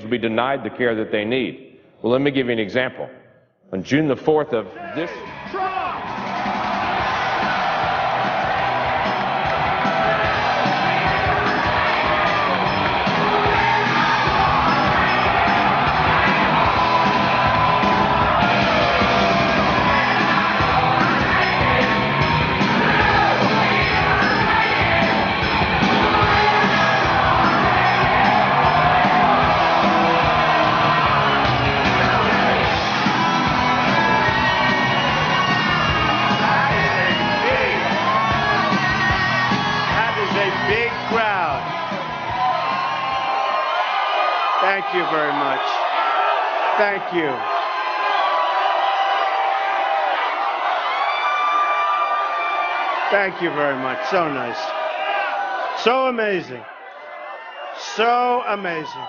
will be denied the care that they need. Well, let me give you an example. On June the 4th of this... Thank you very much. Thank you. Thank you very much. So nice. So amazing. So amazing.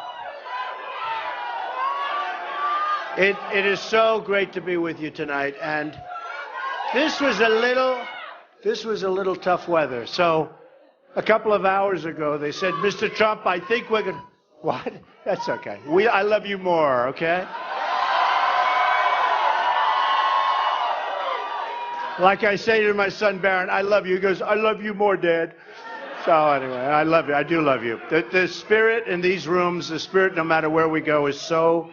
It is so great to be with you tonight. And this was a little tough weather. So a couple of hours ago, they said, Mr. Trump, I think we're going to... What? That's okay. I love you more, okay? Like I say to my son, Barron, I love you. He goes, I love you more, Dad. So anyway, I love you. I do love you. The spirit in these rooms, the spirit no matter where we go is so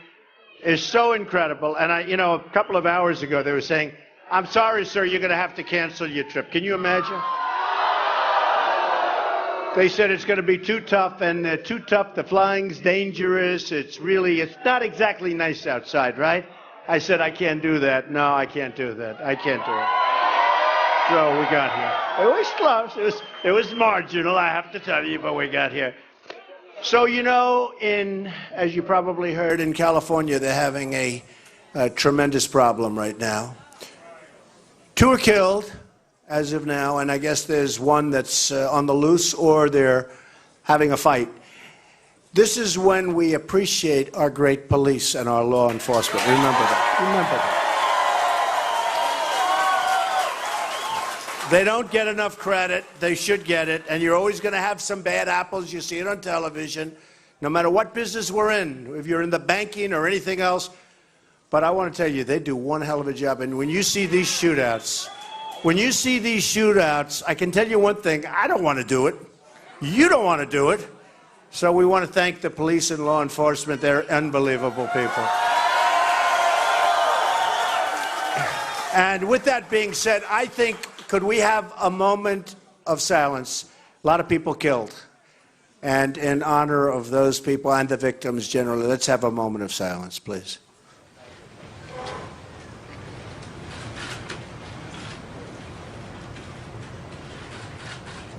incredible. And a couple of hours ago, they were saying, I'm sorry, sir, you're going to have to cancel your trip. Can you imagine? They said it's going to be too tough, and too tough. The flying's dangerous. It's not exactly nice outside, right? I said, I can't do that. No, I can't do that. I can't do it. So we got here. It was close. It was marginal, I have to tell you, but we got here. So, as you probably heard, in California, they're having a tremendous problem right now. 2 are killed as of now, and I guess there's one that's on the loose, or they're having a fight. This is when we appreciate our great police and our law enforcement. Remember that. Remember that. They don't get enough credit. They should get it. And you're always going to have some bad apples. You see it on television, no matter what business we're in, if you're in the banking or anything else. But I want to tell you, they do one hell of a job. And when you see these shootouts, I can tell you one thing. I don't want to do it. You don't want to do it. So we want to thank the police and law enforcement. They're unbelievable people. And with that being said, I think, could we have a moment of silence? A lot of people killed. And in honor of those people and the victims generally, let's have a moment of silence, please.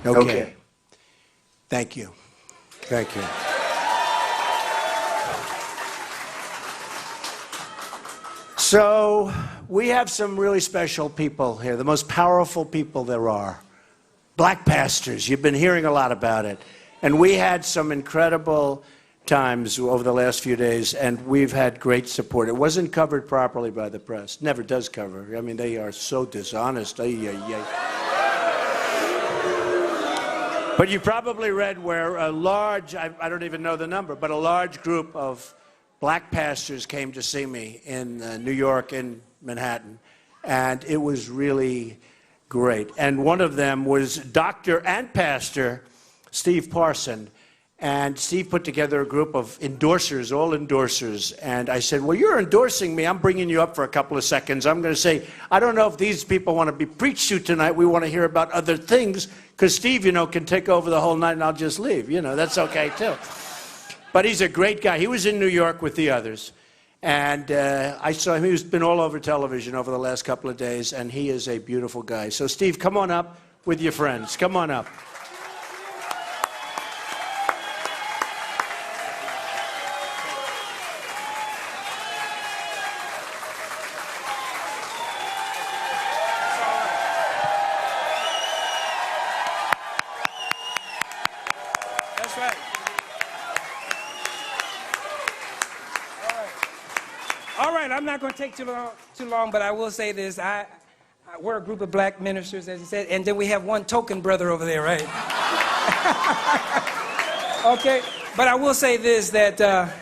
Okay. Thank you. Thank you. So we have some really special people here, the most powerful people there are. Black pastors, you've been hearing a lot about it. And we had some incredible times over the last few days, and we've had great support. It wasn't covered properly by the press. Never does cover. I mean, they are so dishonest. But you probably read where a large, I don't even know the number, but a large group of black pastors came to see me in New York, in Manhattan, and it was really great. And one of them was Dr. and Pastor Steve Parson, and Steve put together a group of endorsers, all endorsers, and I said, well, you're endorsing me. I'm bringing you up for a couple of seconds. I'm going to say, I don't know if these people want to be preached to tonight. We want to hear about other things, because Steve, can take over the whole night and I'll just leave. That's okay, too. But he's a great guy. He was in New York with the others, and I saw him. He's been all over television over the last couple of days, and he is a beautiful guy. So, Steve, come on up with your friends. Come on up. That's right. All right, I'm not going to take too long, but I will say this. We're a group of black ministers, as you said, and then we have one token brother over there, right? Okay, but I will say this, that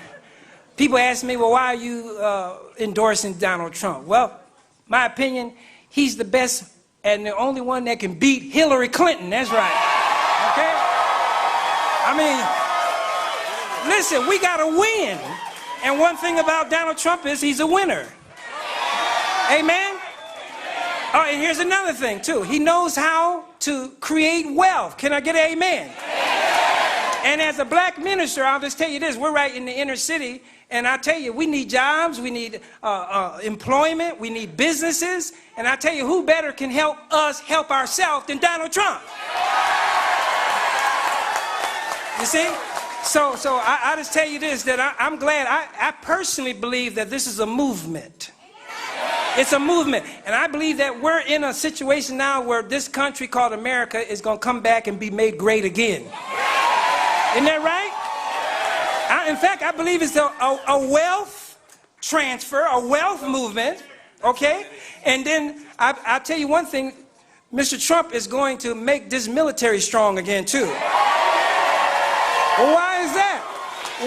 people ask me, well, why are you endorsing Donald Trump? Well, my opinion, he's the best and the only one that can beat Hillary Clinton. That's right. Okay? I mean, listen, we got to win. And one thing about Donald Trump is he's a winner. Amen? Oh, and here's another thing, too. He knows how to create wealth. Can I get an amen? And as a black minister, I'll just tell you this. We're right in the inner city, and I tell you, we need jobs, we need employment, we need businesses, and I tell you, who better can help us help ourselves than Donald Trump? You see? So I just tell you this, that I'm glad. I personally believe that this is a movement. It's a movement. And I believe that we're in a situation now where this country called America is going to come back and be made great again. Isn't that right? In fact, I believe it's a wealth transfer, a wealth movement, okay? And then I'll tell you one thing, Mr. Trump is going to make this military strong again, too. Well, why is that?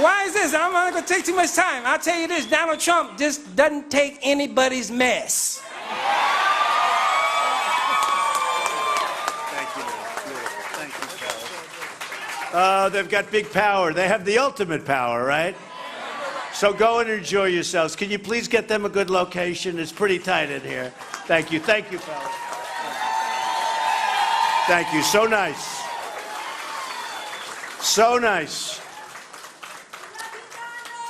Why is this? I'm not going to take too much time. I'll tell you this, Donald Trump just doesn't take anybody's mess. Thank you. Thank you, fellas. They've got big power. They have the ultimate power, right? So go and enjoy yourselves. Can you please get them a good location? It's pretty tight in here. Thank you. Thank you, fellas. Thank you. So nice. So nice.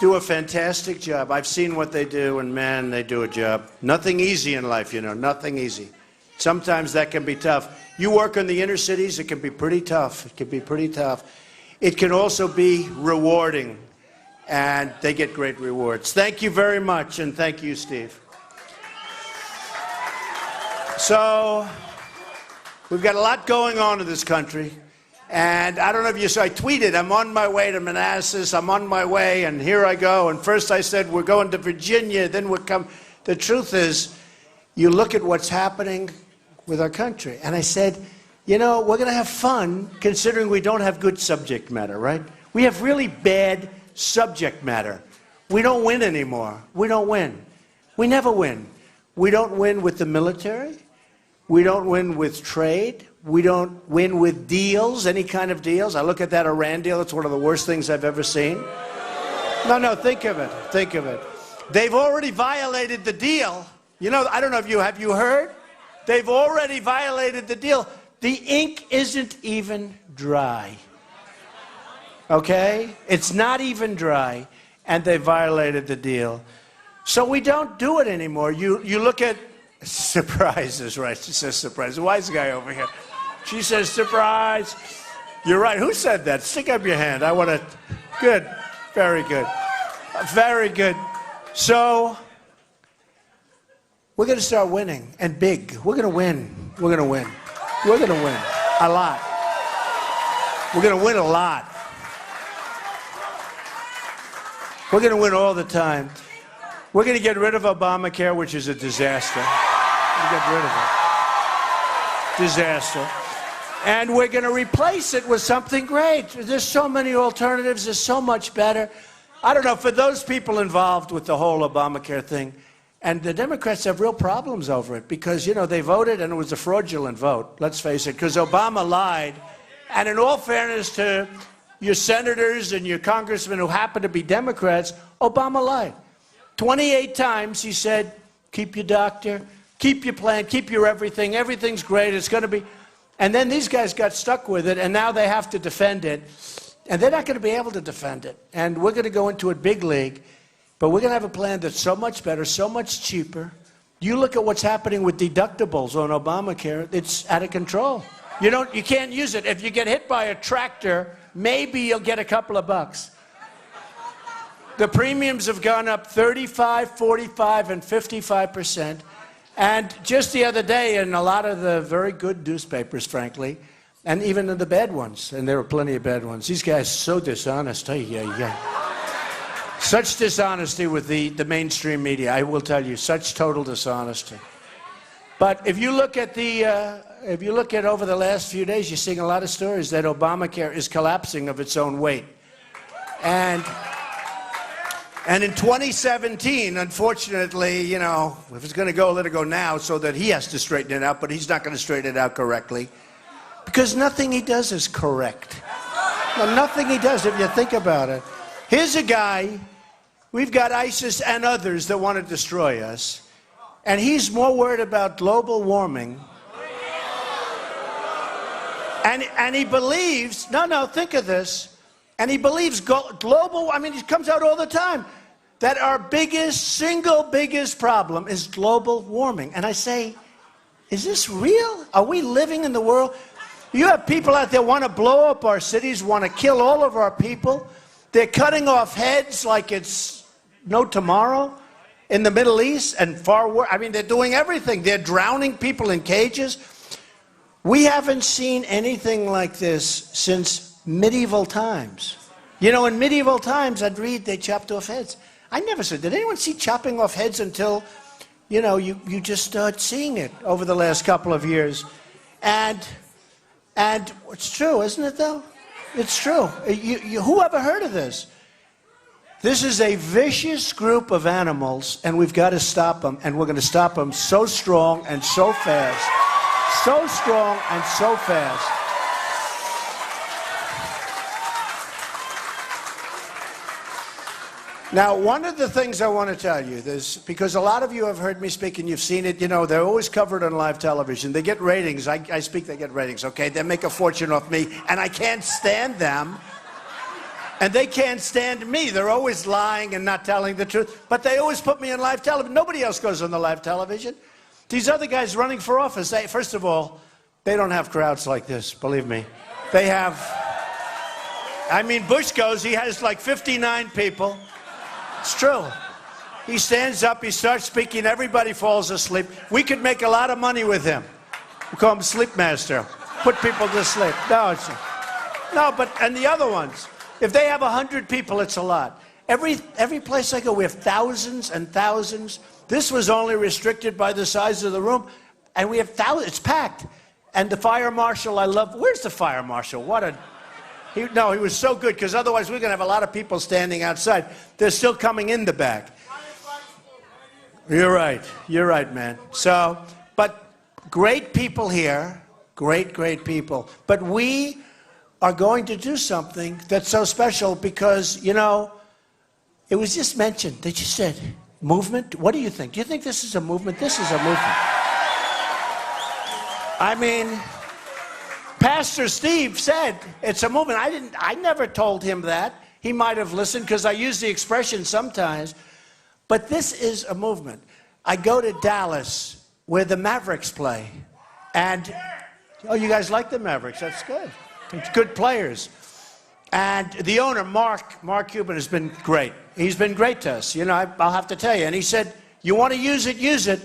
Do a fantastic job. I've seen what they do, and man, they do a job. Nothing easy in life, you know, nothing easy. Sometimes that can be tough. You work in the inner cities, it can be pretty tough. It can be pretty tough. It can also be rewarding, and they get great rewards. Thank you very much, and thank you, Steve. So, we've got a lot going on in this country. And I don't know if you saw, I tweeted, I'm on my way to Manassas, I'm on my way, and here I go. And first I said, we're going to Virginia, then we'll come. The truth is, you look at what's happening with our country. And I said, you know, we're going to have fun considering we don't have good subject matter, right? We have really bad subject matter. We don't win anymore. We don't win. We never win. We don't win with the military. We don't win with trade. We don't win with deals, any kind of deals. I look at that Iran deal, it's one of the worst things I've ever seen. No, think of it, think of it. They've already violated the deal. You know, I don't know if have you heard? They've already violated the deal. The ink isn't even dry. Okay? It's not even dry, and they violated the deal. So we don't do it anymore. You look at surprises, right? She says surprise. Wise guy over here. She says, surprise. You're right. Who said that? Stick up your hand. I want to. Good. Very good. Very good. So, we're going to start winning, and big. We're going to win. We're going to win. We're going to win. A lot. We're going to win a lot. We're going to win all the time. We're going to get rid of Obamacare, which is a disaster. We'll get rid of it. Disaster. And we're going to replace it with something great. There's so many alternatives. There's so much better. I don't know, for those people involved with the whole Obamacare thing, and the Democrats have real problems over it because, you know, they voted and it was a fraudulent vote, let's face it, because Obama lied. And in all fairness to your senators and your congressmen who happen to be Democrats, Obama lied. 28 times he said, keep your doctor, keep your plan, keep your everything, everything's great, it's going to be... And then these guys got stuck with it, and now they have to defend it. And they're not going to be able to defend it. And we're going to go into it big league, but we're going to have a plan that's so much better, so much cheaper. You look at what's happening with deductibles on Obamacare, it's out of control. You can't use it. If you get hit by a tractor, maybe you'll get a couple of bucks. The premiums have gone up 35, 45, and 55%. And just the other day, in a lot of the very good newspapers, frankly, and even in the bad ones, and there were plenty of bad ones, these guys are so dishonest. Such dishonesty with the mainstream media, I will tell you, such total dishonesty. But if you look at over the last few days, you're seeing a lot of stories that Obamacare is collapsing of its own weight. And And in 2017, unfortunately, you know, if it's going to go, let it go now so that he has to straighten it out, but he's not going to straighten it out correctly. Because nothing he does is correct. No, nothing he does, if you think about it. Here's a guy, we've got ISIS and others that want to destroy us, and he's more worried about global warming. And he believes, no, think of this, and he believes global, I mean, it comes out all the time, that our single biggest problem is global warming. And I say, is this real? Are we living in the world? You have people out there want to blow up our cities, want to kill all of our people. They're cutting off heads like it's no tomorrow in the Middle East and far worse. I mean, they're doing everything. They're drowning people in cages. We haven't seen anything like this since medieval times. You know, in medieval times, I'd read they chopped off heads. I never said, did anyone see chopping off heads until, you know, you just start seeing it over the last couple of years. And it's true, isn't it, though? It's true. Who ever heard of this? This is a vicious group of animals, and we've got to stop them, and we're going to stop them so strong and so fast. So strong and so fast. Now, one of the things I want to tell you is, because a lot of you have heard me speak and you've seen it, you know, they're always covered on live television. They get ratings. I speak, they get ratings, okay? They make a fortune off me, and I can't stand them. And they can't stand me. They're always lying and not telling the truth. But they always put me on live television. Nobody else goes on the live television. These other guys running for office, first of all, they don't have crowds like this, believe me. They have, I mean, Bush goes, he has like 59 people. It's true. He stands up, he starts speaking, everybody falls asleep. We could make a lot of money with him. We call him Sleep Master. Put people to sleep. And the other ones, if they have 100 people, it's a lot. Every place I go, we have thousands and thousands. This was only restricted by the size of the room, and we have thousands. It's packed. And the fire marshal, I love. Where's the fire marshal? He was so good, because otherwise we're going to have a lot of people standing outside. They're still coming in the back. You're right, man. So, but great people here, great people. But we are going to do something that's so special because, you know, it was just mentioned. They just said, movement? What do you think? Do you think this is a movement? This is a movement. I mean, Pastor Steve said it's a movement. I never told him that. He might have listened because I use the expression sometimes. But this is a movement. I go to Dallas where the Mavericks play. And, oh, you guys like the Mavericks? That's good. It's good players. And the owner, Mark Cuban, has been great. He's been great to us. You know, I'll have to tell you. And he said, you want to use it, use it.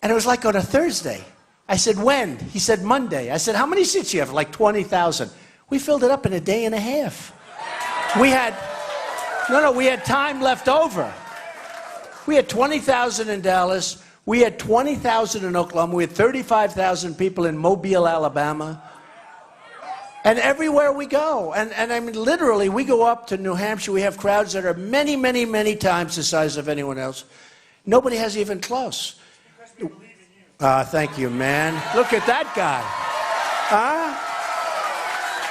And it was like on a Thursday. I said, when? He said, Monday. I said, how many seats do you have? Like 20,000. We filled it up in a day and a half. We had time left over. We had 20,000 in Dallas. We had 20,000 in Oklahoma. We had 35,000 people in Mobile, Alabama. And everywhere we go, and I mean, literally, we go up to New Hampshire, we have crowds that are many, many, many times the size of anyone else. Nobody has even close. Thank you, man. Look at that guy.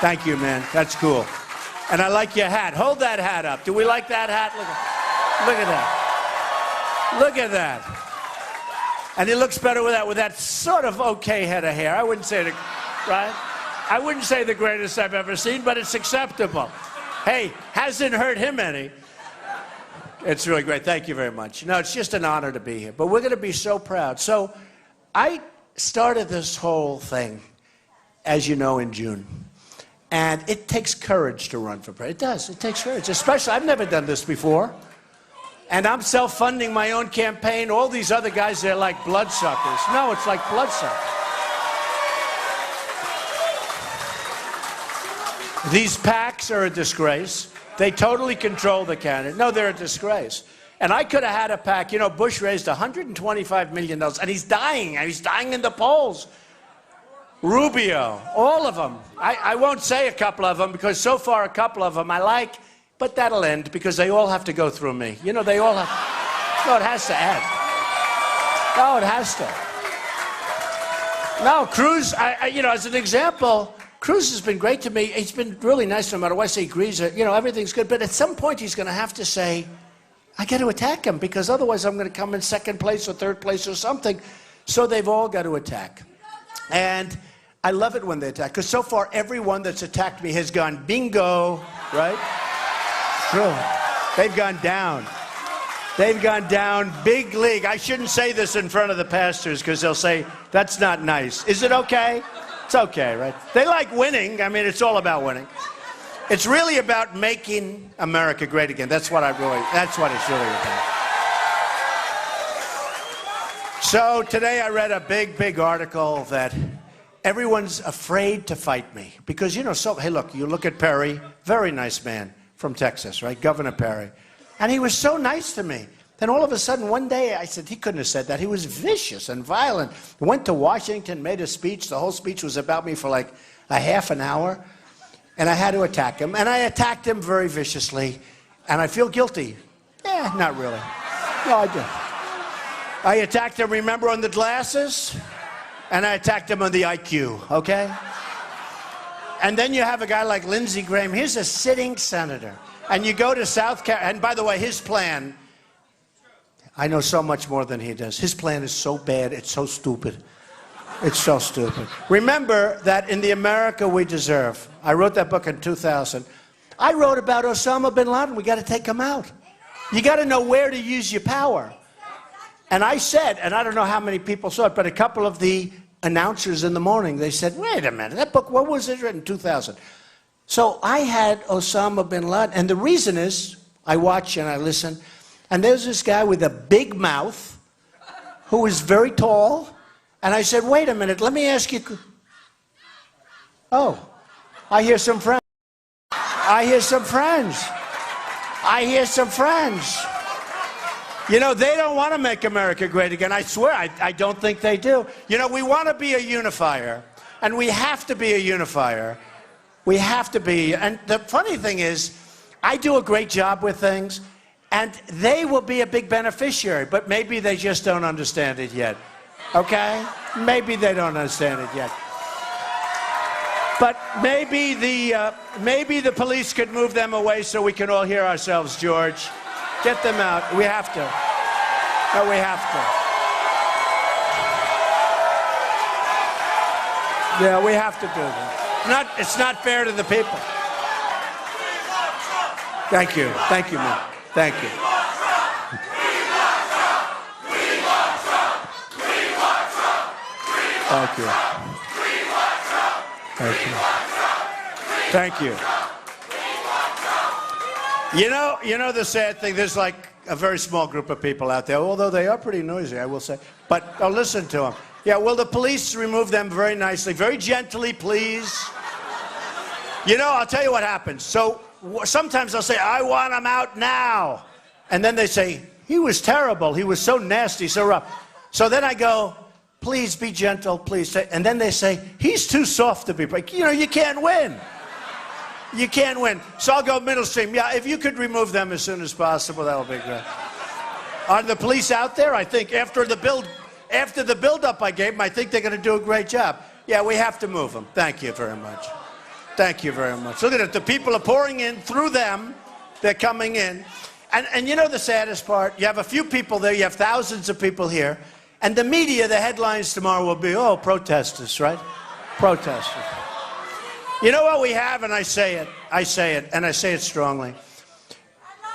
Thank you, man. That's cool. And I like your hat. Hold that hat up. Do we like that hat? Look at that. Look at that. And he looks better with that sort of okay head of hair. I wouldn't say it, right? I wouldn't say the greatest I've ever seen, but it's acceptable. Hey, hasn't hurt him any. It's really great. Thank you very much. No, it's just an honor to be here. But we're going to be so proud. So I started this whole thing, as you know, in June. And it takes courage to run for president. It does. It takes courage. Especially, I've never done this before. And I'm self-funding my own campaign. All these other guys, they're like bloodsuckers. No, it's like bloodsuckers. These PACs are a disgrace. They totally control the candidate. No, they're a disgrace. And I could have had a PAC. You know, Bush raised $125 million, and he's dying. He's dying in the polls. Rubio, all of them. I won't say a couple of them, because so far a couple of them I like. But that'll end because they all have to go through me. You know, they all have. No, it has to end. No, it has to. No, Cruz, you know, as an example, Cruz has been great to me. He's been really nice no matter what I say. He agrees, you know, everything's good. But at some point, he's going to have to say, I got to attack him because otherwise I'm going to come in second place or third place or something. So they've all got to attack. And I love it when they attack because so far everyone that's attacked me has gone bingo, right? True. They've gone down. They've gone down big league. I shouldn't say this in front of the pastors because they'll say, that's not nice. Is it okay? It's okay, right? They like winning. I mean, it's all about winning. It's really about making America great again. That's what it's really about. So today I read a big article that everyone's afraid to fight me because, you know, hey, look, you look at Perry, very nice man from Texas, right? Governor Perry. And he was so nice to me. Then all of a sudden, one day, I said, he couldn't have said that. He was vicious and violent. Went to Washington, made a speech. The whole speech was about me for like a half an hour. And I had to attack him. And I attacked him very viciously. And I feel guilty. Not really. No, I did. I attacked him, remember, on the glasses? And I attacked him on the IQ, okay? And then you have a guy like Lindsey Graham. He's a sitting senator. And you go to South Carolina. And by the way, his plan, I know so much more than he does. His plan is so bad, it's so stupid. It's so stupid. Remember that in The America We Deserve, I wrote that book in 2000. I wrote about Osama bin Laden. We got to take him out. You got to know where to use your power. And I said, and I don't know how many people saw it, but a couple of the announcers in the morning, they said, wait a minute, that book, what was it written in 2000? So I had Osama bin Laden, and the reason is, I watch and I listen, and there's this guy with a big mouth who is very tall, and I said, wait a minute, let me ask you. Oh, I hear some friends. I hear some friends. I hear some friends. You know, they don't want to make America great again. I swear, I don't think they do. You know, we want to be a unifier, and we have to be a unifier. We have to be. And the funny thing is, I do a great job with things, and they will be a big beneficiary, but maybe they just don't understand it yet. Okay? Maybe they don't understand it yet. But maybe the police could move them away so we can all hear ourselves, George. Get them out. We have to. No, we have to. Yeah, we have to do that. It's not fair to the people. Thank you. Thank you, man. Thank you. Thank you. Thank you. Thank you. You know the sad thing, there's like a very small group of people out there, although they are pretty noisy, I will say. But I'll listen to them. Yeah, will the police remove them very nicely, very gently, please? You know, I'll tell you what happens. So sometimes I'll say, I want him out now. And then they say, he was terrible. He was so nasty, so rough. So then I go, please be gentle, please. And then they say, he's too soft to be break. You know, you can't win. You can't win. So I'll go middle stream. Yeah, if you could remove them as soon as possible, that'll be great. Are the police out there? I think after the build-up I gave them, I think they're going to do a great job. Yeah, we have to move them. Thank you very much. Thank you very much. Look at it. The people are pouring in through them. They're coming in. And you know the saddest part? You have a few people there. You have thousands of people here. And the media, the headlines tomorrow will be, oh, protesters, right? Protesters. You know what we have, and I say it, and I say it strongly.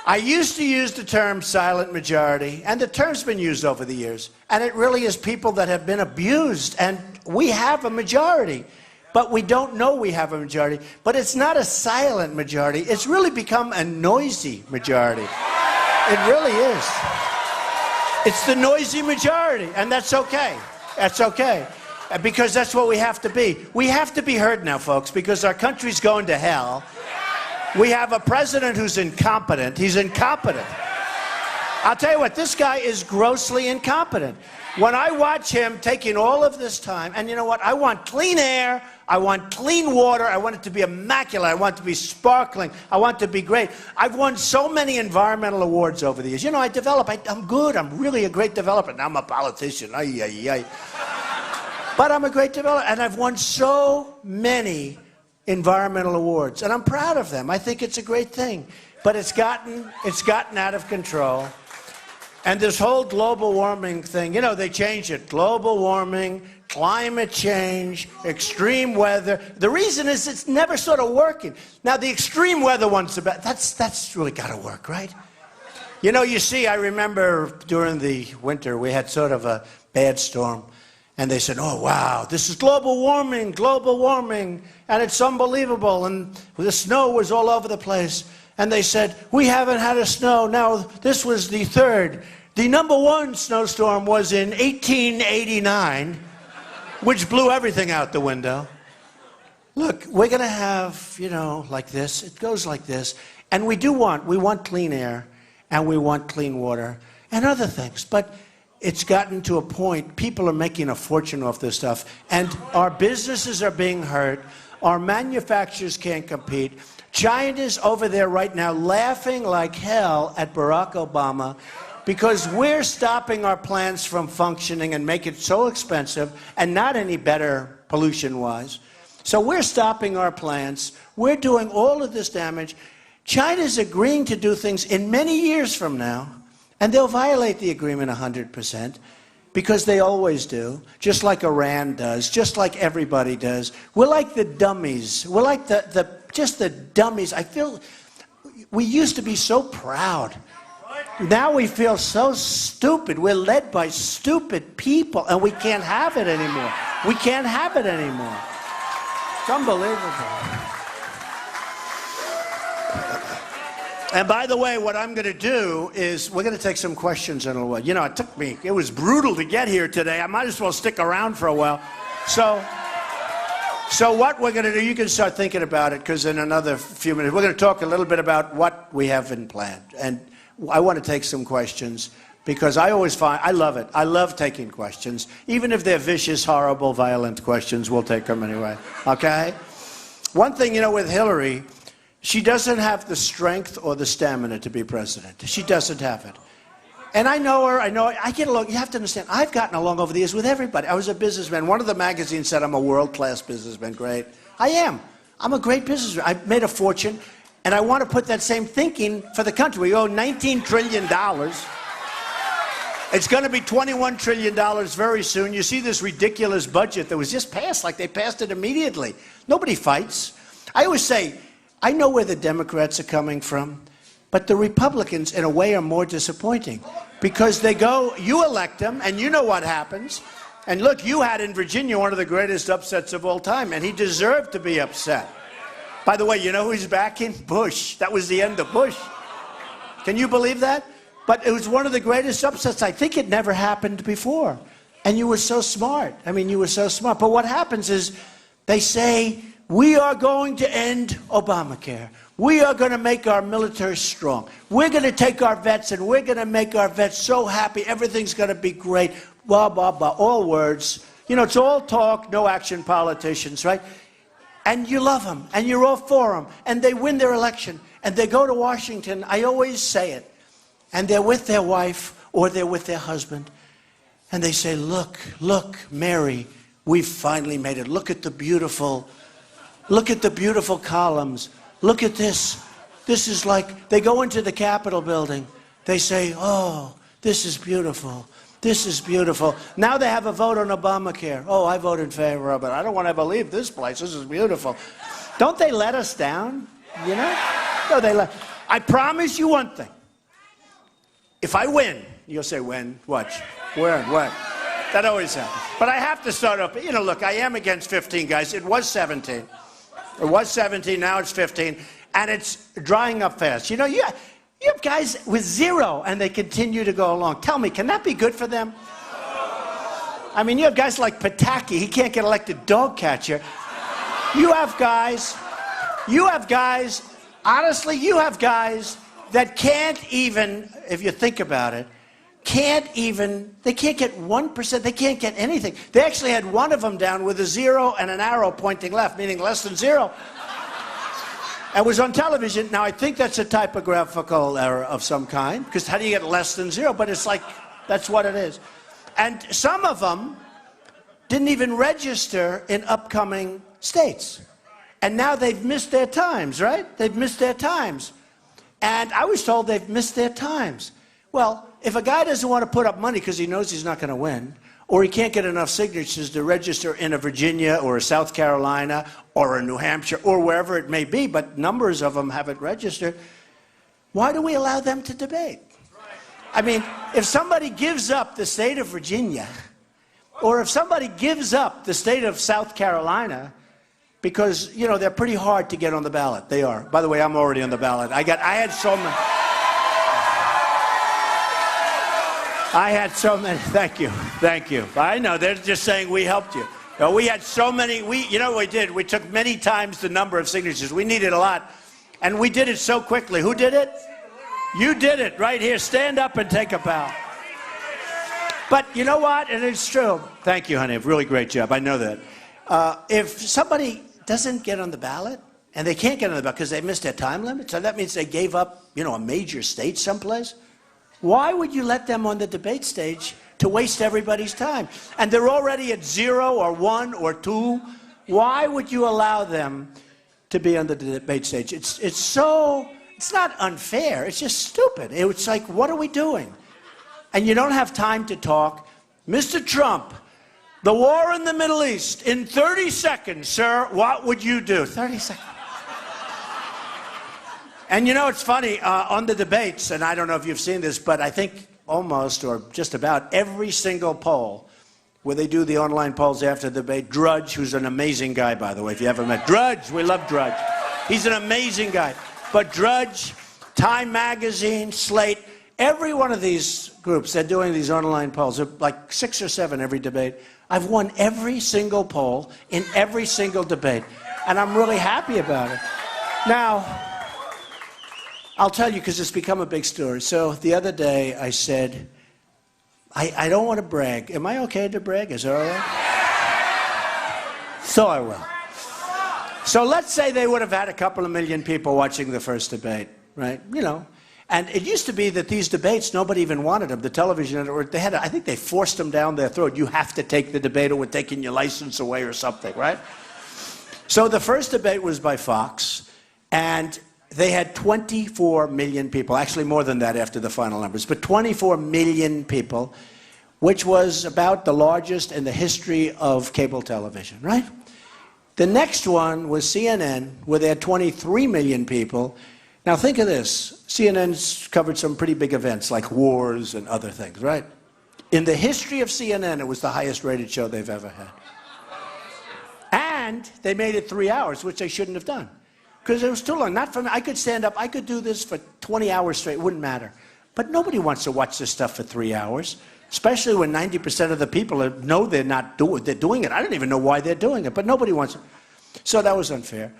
I used to use the term silent majority, and the term's been used over the years, and it really is people that have been abused, and we have a majority, but we don't know we have a majority. But it's not a silent majority, it's really become a noisy majority. It really is. It's the noisy majority, and that's okay. That's okay. Because that's what we have to be. We have to be heard now, folks, because our country's going to hell. We have a president who's incompetent. He's incompetent. I'll tell you what, this guy is grossly incompetent. When I watch him taking all of this time, and you know what? I want clean air, I want clean water, I want it to be immaculate, I want it to be sparkling, I want it to be great. I've won so many environmental awards over the years. You know, I'm good, I'm really a great developer. Now I'm a politician, but I'm a great developer, and I've won so many environmental awards, and I'm proud of them. I think it's a great thing, but it's gotten out of control. And this whole global warming thing, you know, they changed it. Global warming, climate change, extreme weather. The reason is it's never sort of working. Now, the extreme weather one's about, that's really got to work, right? You know, you see, I remember during the winter, we had sort of a bad storm. And they said, oh, wow, this is global warming, and it's unbelievable. And the snow was all over the place. And they said, we haven't had a snow. Now, this was the third. The number one snowstorm was in 1889, which blew everything out the window. Look, we're going to have, you know, like this. It goes like this. And we want clean air, and we want clean water, and other things. But it's gotten to a point, people are making a fortune off this stuff, and our businesses are being hurt. Our manufacturers can't compete. China's over there right now laughing like hell at Barack Obama because we're stopping our plants from functioning and make it so expensive and not any better pollution-wise. So we're stopping our plants. We're doing all of this damage. China's agreeing to do things in many years from now, and they'll violate the agreement 100%. Because they always do, just like Iran does, just like everybody does. We're like the dummies. We're like just the dummies. I feel we used to be so proud. Now we feel so stupid. We're led by stupid people, and we can't have it anymore. We can't have it anymore. It's unbelievable. And by the way, what I'm going to do is we're going to take some questions in a little while. You know, it was brutal to get here today. I might as well stick around for a while. So what we're going to do, you can start thinking about it, because in another few minutes, we're going to talk a little bit about what we have in plan. And I want to take some questions, because I always find, I love it. I love taking questions. Even if they're vicious, horrible, violent questions, we'll take them anyway. Okay? One thing, you know, with Hillary, she doesn't have the strength or the stamina to be president. She doesn't have it. And I know her, I get along. You have to understand, I've gotten along over the years with everybody. I was a businessman. One of the magazines said I'm a world-class businessman. Great. I am. I'm a great businessman. I've made a fortune, and I want to put that same thinking for the country. We owe $19 trillion. It's going to be $21 trillion very soon. You see this ridiculous budget that was just passed, like they passed it immediately. Nobody fights. I always say, I know where the Democrats are coming from, but the Republicans, in a way, are more disappointing. Because they go, you elect them, and you know what happens. And look, you had in Virginia one of the greatest upsets of all time, and he deserved to be upset. By the way, you know who he's backing? Bush. That was the end of Bush. Can you believe that? But it was one of the greatest upsets. I think it never happened before. And you were so smart. I mean, you were so smart. But what happens is they say, we are going to end Obamacare. We are going to make our military strong. We're going to take our vets, and we're going to make our vets so happy. Everything's going to be great. Blah, blah, blah. All words. You know, it's all talk, no action politicians, right? And you love them, and you're all for them. And they win their election, and they go to Washington. I always say it. And they're with their wife, or they're with their husband. And they say, look, Mary, we've finally made it. Look at the beautiful columns. Look at this. This is like, they go into the Capitol building. They say, oh, this is beautiful. This is beautiful. Now they have a vote on Obamacare. Oh, I vote in favor of it. I don't want to ever leave this place. This is beautiful. Don't they let us down? You know? No, I promise you one thing. If I win, you'll say, when? Watch. When? What? That always happens. But I have to start off. You know, look, I am against 15, guys. It was 17. It was 17, now it's 15, and it's drying up fast. You know, you have guys with 0, and they continue to go along. Tell me, can that be good for them? I mean, you have guys like Pataki. He can't get elected dog catcher. You have guys, honestly, you have guys that can't even, if you think about it, they can't get 1%, they can't get anything. They actually had one of them down with a 0 and an arrow pointing left, meaning less than 0. It was on television. Now, I think that's a typographical error of some kind, because how do you get less than 0? But it's like, that's what it is. And some of them didn't even register in upcoming states. And now they've missed their times, right? They've missed their times. And I was told they've missed their times. Well, if a guy doesn't want to put up money because he knows he's not going to win, or he can't get enough signatures to register in a Virginia or a South Carolina or a New Hampshire or wherever it may be, but numbers of them haven't registered, why do we allow them to debate? I mean, if somebody gives up the state of Virginia, or if somebody gives up the state of South Carolina, because, you know, they're pretty hard to get on the ballot. They are. By the way, I'm already on the ballot. I had so many, thank you. I know, they're just saying we helped you. No, we had so many, you know what we did? We took many times the number of signatures. We needed a lot. And we did it so quickly. Who did it? You did it right here. Stand up and take a bow. But you know what? And it's true. Thank you, honey. A really great job. I know that. If somebody doesn't get on the ballot, and they can't get on the ballot because they missed their time limit, so that means they gave up, you know, a major state someplace, why would you let them on the debate stage to waste everybody's time? And they're already at 0 or 1 or 2. Why would you allow them to be on the debate stage? It's not unfair. It's just stupid. It's like, what are we doing? And you don't have time to talk. Mr. Trump, the war in the Middle East, in 30 seconds, sir, what would you do? 30 seconds. And you know, it's funny, on the debates, and I don't know if you've seen this, but I think almost or just about every single poll where they do the online polls after the debate, Drudge, who's an amazing guy, by the way, if you haven't met Drudge, we love Drudge. He's an amazing guy. But Drudge, Time Magazine, Slate, every one of these groups, they're doing these online polls, like 6 or 7 every debate. I've won every single poll in every single debate, and I'm really happy about it. Now, I'll tell you, because it's become a big story. So the other day I said, I don't want to brag. Am I okay to brag? Is that all right? So I will. So let's say they would have had a couple of million people watching the first debate, right? You know. And it used to be that these debates, nobody even wanted them. The television, or they had, I think they forced them down their throat. You have to take the debate or we're taking your license away or something, right? So the first debate was by Fox, and they had 24 million people, actually more than that after the final numbers, but 24 million people, which was about the largest in the history of cable television, right? The next one was CNN, where they had 23 million people. Now think of this. CNN's covered some pretty big events like wars and other things, right? In the history of CNN, it was the highest rated show they've ever had. And they made it 3 hours, which they shouldn't have done. Because it was too long. Not for me. I could stand up, I could do this for 20 hours straight, it wouldn't matter. But nobody wants to watch this stuff for 3 hours, especially when 90% of the people know they're doing it. I don't even know why they're doing it, but nobody wants it. So that was unfair.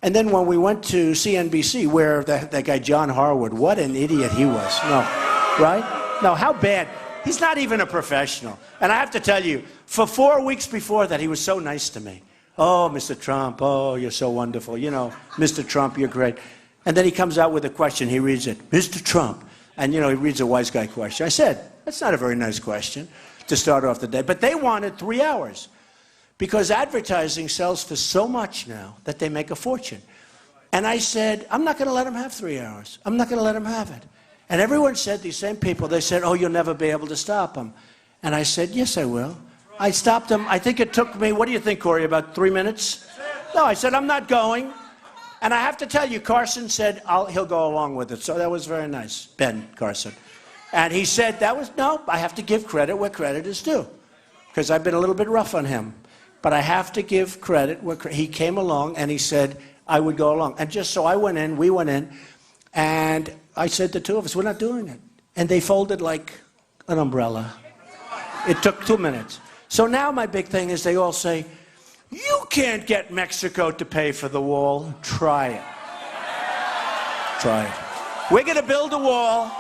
And then when we went to CNBC, where that guy John Harwood, what an idiot he was. No, right? No, how bad. He's not even a professional. And I have to tell you, for 4 weeks before that, he was so nice to me. Oh, Mr. Trump, oh, you're so wonderful. You know, Mr. Trump, you're great. And then he comes out with a question. He reads it, Mr. Trump. And, you know, he reads a wise guy question. I said, that's not a very nice question to start off the day. But they wanted 3 hours because advertising sells for so much now that they make a fortune. And I said, I'm not going to let them have 3 hours. I'm not going to let them have it. And everyone said, these same people, they said, oh, you'll never be able to stop them. And I said, yes, I will. I stopped them. I think it took me, what do you think, Corey, about 3 minutes? No, I said, I'm not going. And I have to tell you, Carson said he'll go along with it. So that was very nice, Ben Carson. And he said, no, I have to give credit where credit is due. Because I've been a little bit rough on him. But I have to give credit where he came along and he said I would go along. And just so I went in, we went in, and I said, the two of us, we're not doing it. And they folded like an umbrella. It took 2 minutes. So now my big thing is they all say, you can't get Mexico to pay for the wall. Try it. Try it. We're going to build a wall.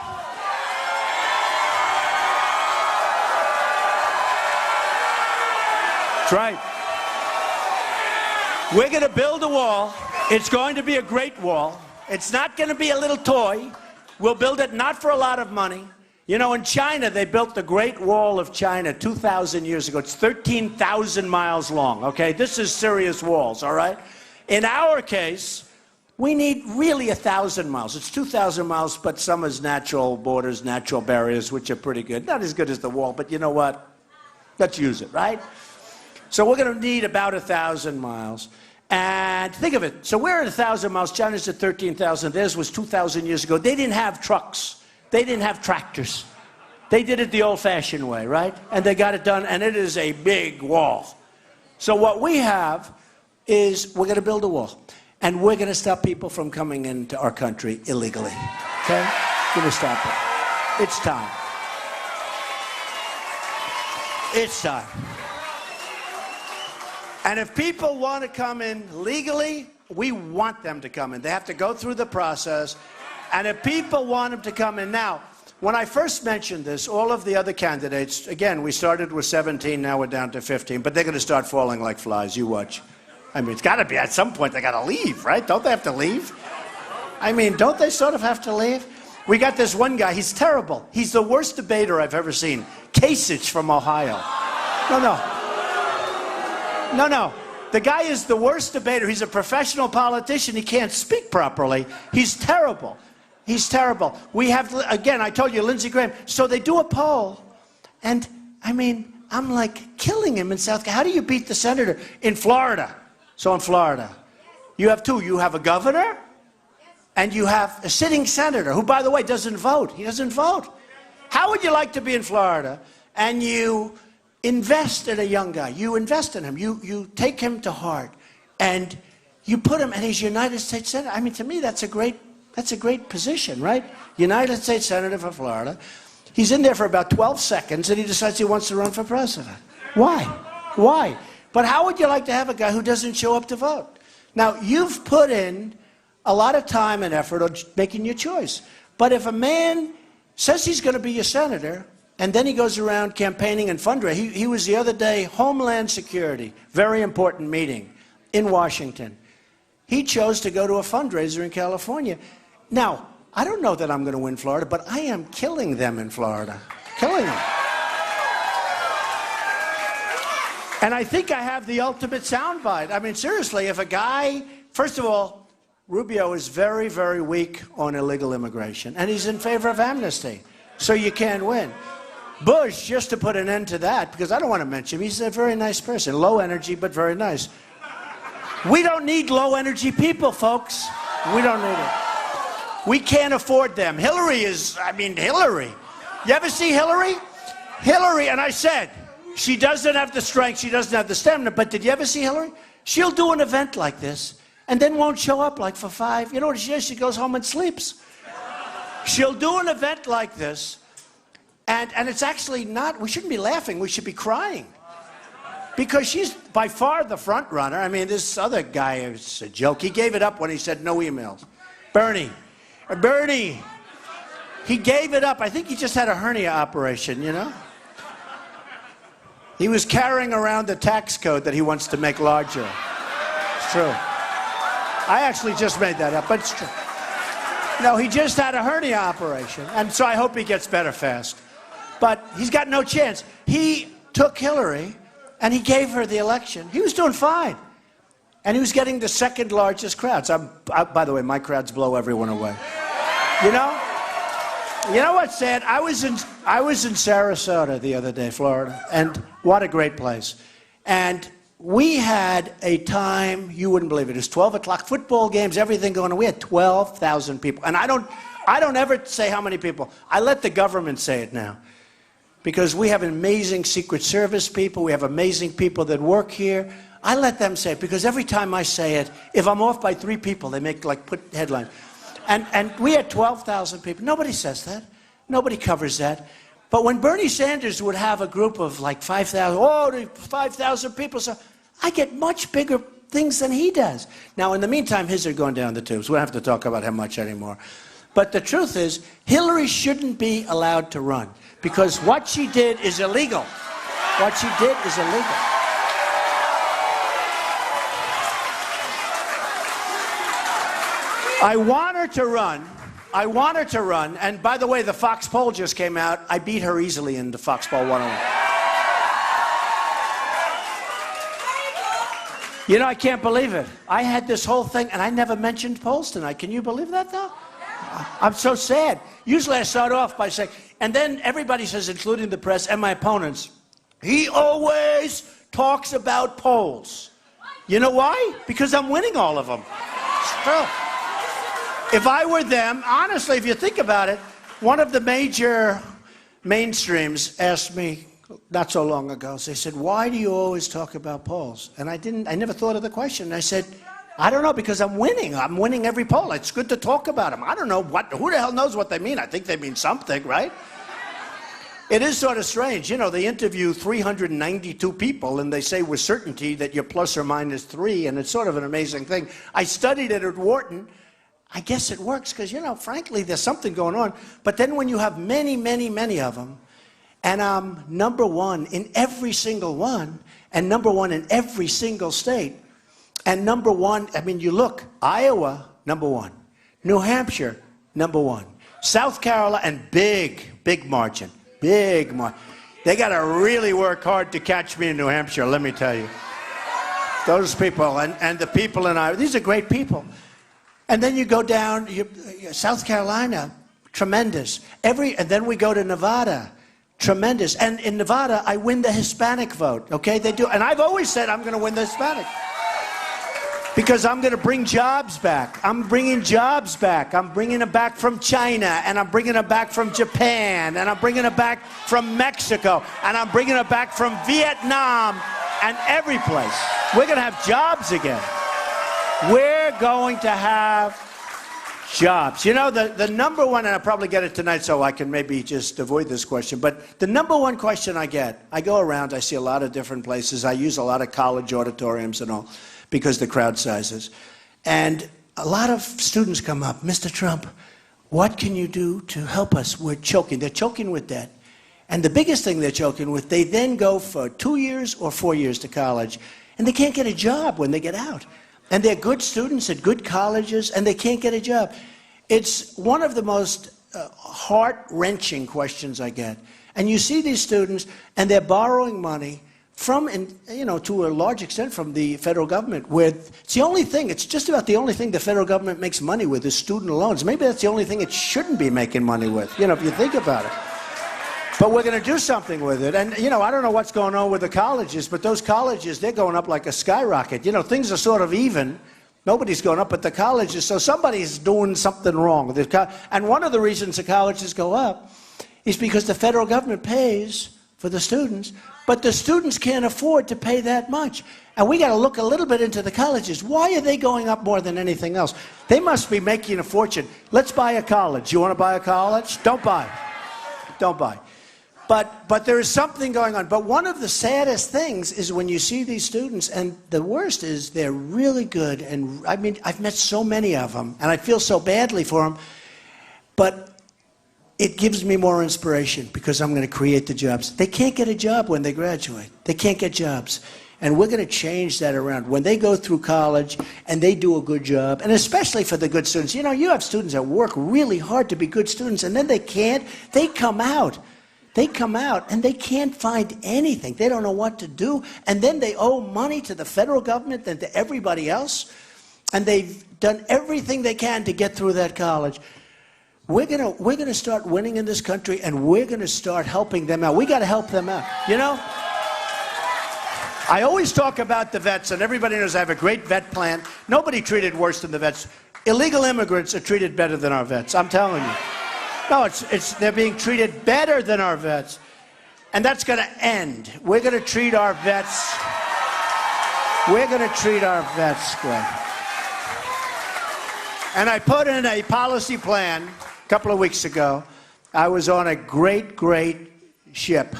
That's right. We're going to build a wall. It's going to be a great wall. It's not going to be a little toy. We'll build it not for a lot of money. You know, in China, they built the Great Wall of China 2,000 years ago. It's 13,000 miles long, okay? This is serious walls, all right? In our case, we need really 1,000 miles. It's 2,000 miles, but some is natural borders, natural barriers, which are pretty good. Not as good as the wall, but you know what? Let's use it, right? So we're going to need about 1,000 miles. And think of it. So we're at 1,000 miles. China's at 13,000. Theirs was 2,000 years ago. They didn't have trucks. They didn't have tractors. They did it the old-fashioned way, right? And they got it done, and it is a big wall. So what we have is we're going to build a wall. And we're going to stop people from coming into our country illegally. Okay? We're going to stop it. It's time. It's time. And if people want to come in legally, we want them to come in. They have to go through the process. And if people want them to come in now, when I first mentioned this, all of the other candidates, again, we started with 17, now we're down to 15, but they're going to start falling like flies. You watch. I mean, it's got to be at some point they got to leave, right? Don't they have to leave? I mean, don't they sort of have to leave? We got this one guy. He's terrible. He's the worst debater I've ever seen. Kasich from Ohio. No. The guy is the worst debater. He's a professional politician. He can't speak properly. He's terrible. He's terrible. We have, again, I told you, Lindsey Graham. So they do a poll, and, I mean, I'm like killing him in South Carolina. How do you beat the senator? In Florida. So in Florida, you have two. You have a governor, and you have a sitting senator, who, by the way, doesn't vote. He doesn't vote. How would you like to be in Florida, and you invest in a young guy? You invest in him. You take him to heart, and you put him, and he's United States Senator. I mean, to me, that's a great position, right? United States Senator for Florida. He's in there for about 12 seconds, and he decides he wants to run for president. Why? Why? But how would you like to have a guy who doesn't show up to vote? Now, you've put in a lot of time and effort on making your choice. But if a man says he's going to be your senator, and then he goes around campaigning and fundraising. He was the other day, Homeland Security, very important meeting in Washington. He chose to go to a fundraiser in California. Now, I don't know that I'm going to win Florida, but I am killing them in Florida. Killing them. And I think I have the ultimate soundbite. I mean, seriously, if a guy, first of all, Rubio is very, very weak on illegal immigration, and he's in favor of amnesty, so you can't win. Bush, just to put an end to that, because I don't want to mention him, he's a very nice person. Low energy, but very nice. We don't need low energy people, folks. We don't need it. We can't afford them. Hillary is, I mean, Hillary. You ever see Hillary? Hillary, and I said, she doesn't have the strength, she doesn't have the stamina, but did you ever see Hillary? She'll do an event like this, and then won't show up like for 5. You know what she does? She goes home and sleeps. She'll do an event like this, and it's actually not, we shouldn't be laughing, we should be crying. Because she's by far the front runner. I mean, this other guy is a joke. He gave it up when he said no emails. Bernie, he gave it up. I think he just had a hernia operation, you know? He was carrying around the tax code that he wants to make larger. It's true. I actually just made that up, but it's true. No, he just had a hernia operation, and so I hope he gets better fast. But he's got no chance. He took Hillary, and he gave her the election. He was doing fine. And he was getting the second largest crowds. By the way, my crowds blow everyone away. You know? You know what's sad? I was in Sarasota the other day, Florida, and what a great place. And we had a time, you wouldn't believe it, it was 12 o'clock, football games, everything going on. We had 12,000 people. And I don't ever say how many people. I let the government say it now. Because we have amazing Secret Service people, we have amazing people that work here. I let them say it, because every time I say it, if I'm off by 3 people, they make, like, put headlines. And we had 12,000 people. Nobody says that. Nobody covers that. But when Bernie Sanders would have a group of like 5,000, 5,000 people, so I get much bigger things than he does. Now, in the meantime, his are going down the tubes. We don't have to talk about how much anymore. But the truth is, Hillary shouldn't be allowed to run because what she did is illegal. What she did is illegal. I want her to run. I want her to run. And by the way, the Fox poll just came out. I beat her easily in the Fox poll 101. You know, I can't believe it. I had this whole thing, and I never mentioned polls tonight. Can you believe that, though? I'm so sad. Usually I start off by saying, and then everybody says, including the press and my opponents, he always talks about polls. You know why? Because I'm winning all of them. It's true. If I were them, honestly, if you think about it, one of the major mainstreams asked me not so long ago, they said, why do you always talk about polls? And I never thought of the question. I said, I don't know, because I'm winning. I'm winning every poll. It's good to talk about them. I don't know who the hell knows what they mean. I think they mean something, right? It is sort of strange. You know, they interview 392 people and they say with certainty that you're plus or minus 3, and it's sort of an amazing thing. I studied it at Wharton. I guess it works because, you know, frankly, there's something going on. But then when you have many, many, many of them, and I'm number one in every single one, and number one in every single state, and number one, I mean, you look, Iowa, number one, New Hampshire, number one, South Carolina, and big margin, big margin. They got to really work hard to catch me in New Hampshire, let me tell you. Those people, and the people in Iowa, these are great people. And then you go down, South Carolina, tremendous. And then we go to Nevada, tremendous. And in Nevada, I win the Hispanic vote, okay? They do. And I've always said I'm going to win the Hispanic. Because I'm going to bring jobs back. I'm bringing jobs back. I'm bringing them back from China, and I'm bringing them back from Japan, and I'm bringing them back from Mexico, and I'm bringing them back from Vietnam, and every place. We're going to have jobs again. We're going to have jobs. You know, the number one, and I'll probably get it tonight so I can maybe just avoid this question, but the number one question I get, I go around, I see a lot of different places, I use a lot of college auditoriums and all, because the crowd sizes. And a lot of students come up, Mr. Trump, what can you do to help us? We're choking. They're choking with debt. And the biggest thing they're choking with, they then go for 2 years or 4 years to college, and they can't get a job when they get out. And they're good students at good colleges, and they can't get a job. It's one of the most heart-wrenching questions I get. And you see these students, and they're borrowing money from, and you know, to a large extent from the federal government, where it's the only thing, it's just about the only thing the federal government makes money with is student loans. Maybe that's the only thing it shouldn't be making money with, you know, if you think about it. But we're going to do something with it. And, you know, I don't know what's going on with the colleges, but those colleges, they're going up like a skyrocket. You know, things are sort of even. Nobody's going up at the colleges, so somebody's doing something wrong. And one of the reasons the colleges go up is because the federal government pays for the students, but the students can't afford to pay that much. And we got to look a little bit into the colleges. Why are they going up more than anything else? They must be making a fortune. Let's buy a college. You want to buy a college? Don't buy. Don't buy. But there is something going on. But one of the saddest things is when you see these students, and the worst is they're really good. And I mean, I've met so many of them, and I feel so badly for them. But it gives me more inspiration because I'm going to create the jobs. They can't get a job when they graduate. They can't get jobs. And we're going to change that around. When they go through college and they do a good job, and especially for the good students. You know, you have students that work really hard to be good students, and then they can't. They come out. They come out and they can't find anything. They don't know what to do. And then they owe money to the federal government and to everybody else. And they've done everything they can to get through that college. We're gonna start winning in this country, and we're gonna start helping them out. We gotta help them out, you know? I always talk about the vets, and everybody knows I have a great vet plan. Nobody treated worse than the vets. Illegal immigrants are treated better than our vets, I'm telling you. No, they're being treated better than our vets. And that's going to end. We're going to treat our vets. We're going to treat our vets good. And I put in a policy plan a couple of weeks ago. I was on a great ship.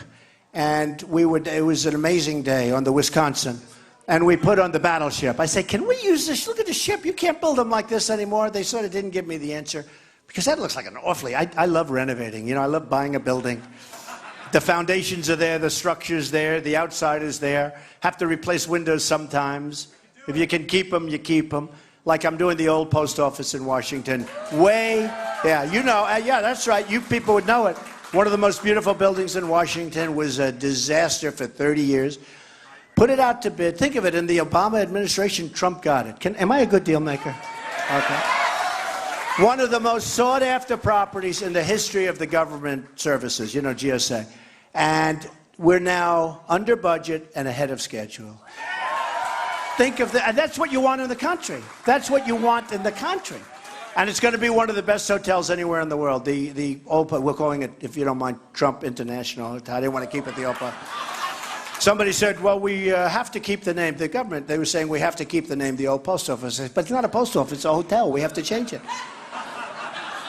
And it was an amazing day on the Wisconsin. And we put on the battleship. I said, can we use this? Look at the ship. You can't build them like this anymore. They sort of didn't give me the answer. Because that looks like an awfully, I love renovating. You know, I love buying a building. The foundations are there, the structure's there, the outside is there. Have to replace windows sometimes. If you can keep them, you keep them. Like I'm doing the old post office in Washington. Yeah, you know, yeah, that's right. You people would know it. One of the most beautiful buildings in Washington was a disaster for 30 years. Put it out to bid. Think of it, in the Obama administration, Trump got it. Am I a good deal maker? Okay. One of the most sought-after properties in the history of the government services, you know, GSA. And we're now under budget and ahead of schedule. Think of that. And that's what you want in the country. That's what you want in the country. And it's going to be one of the best hotels anywhere in the world. The OPA, we're calling it, if you don't mind, Trump International. I didn't want to keep it the OPA. Somebody said, well, we have to keep the name. The government, they were saying we have to keep the name, the old post office. But it's not a post office, it's a hotel. We have to change it.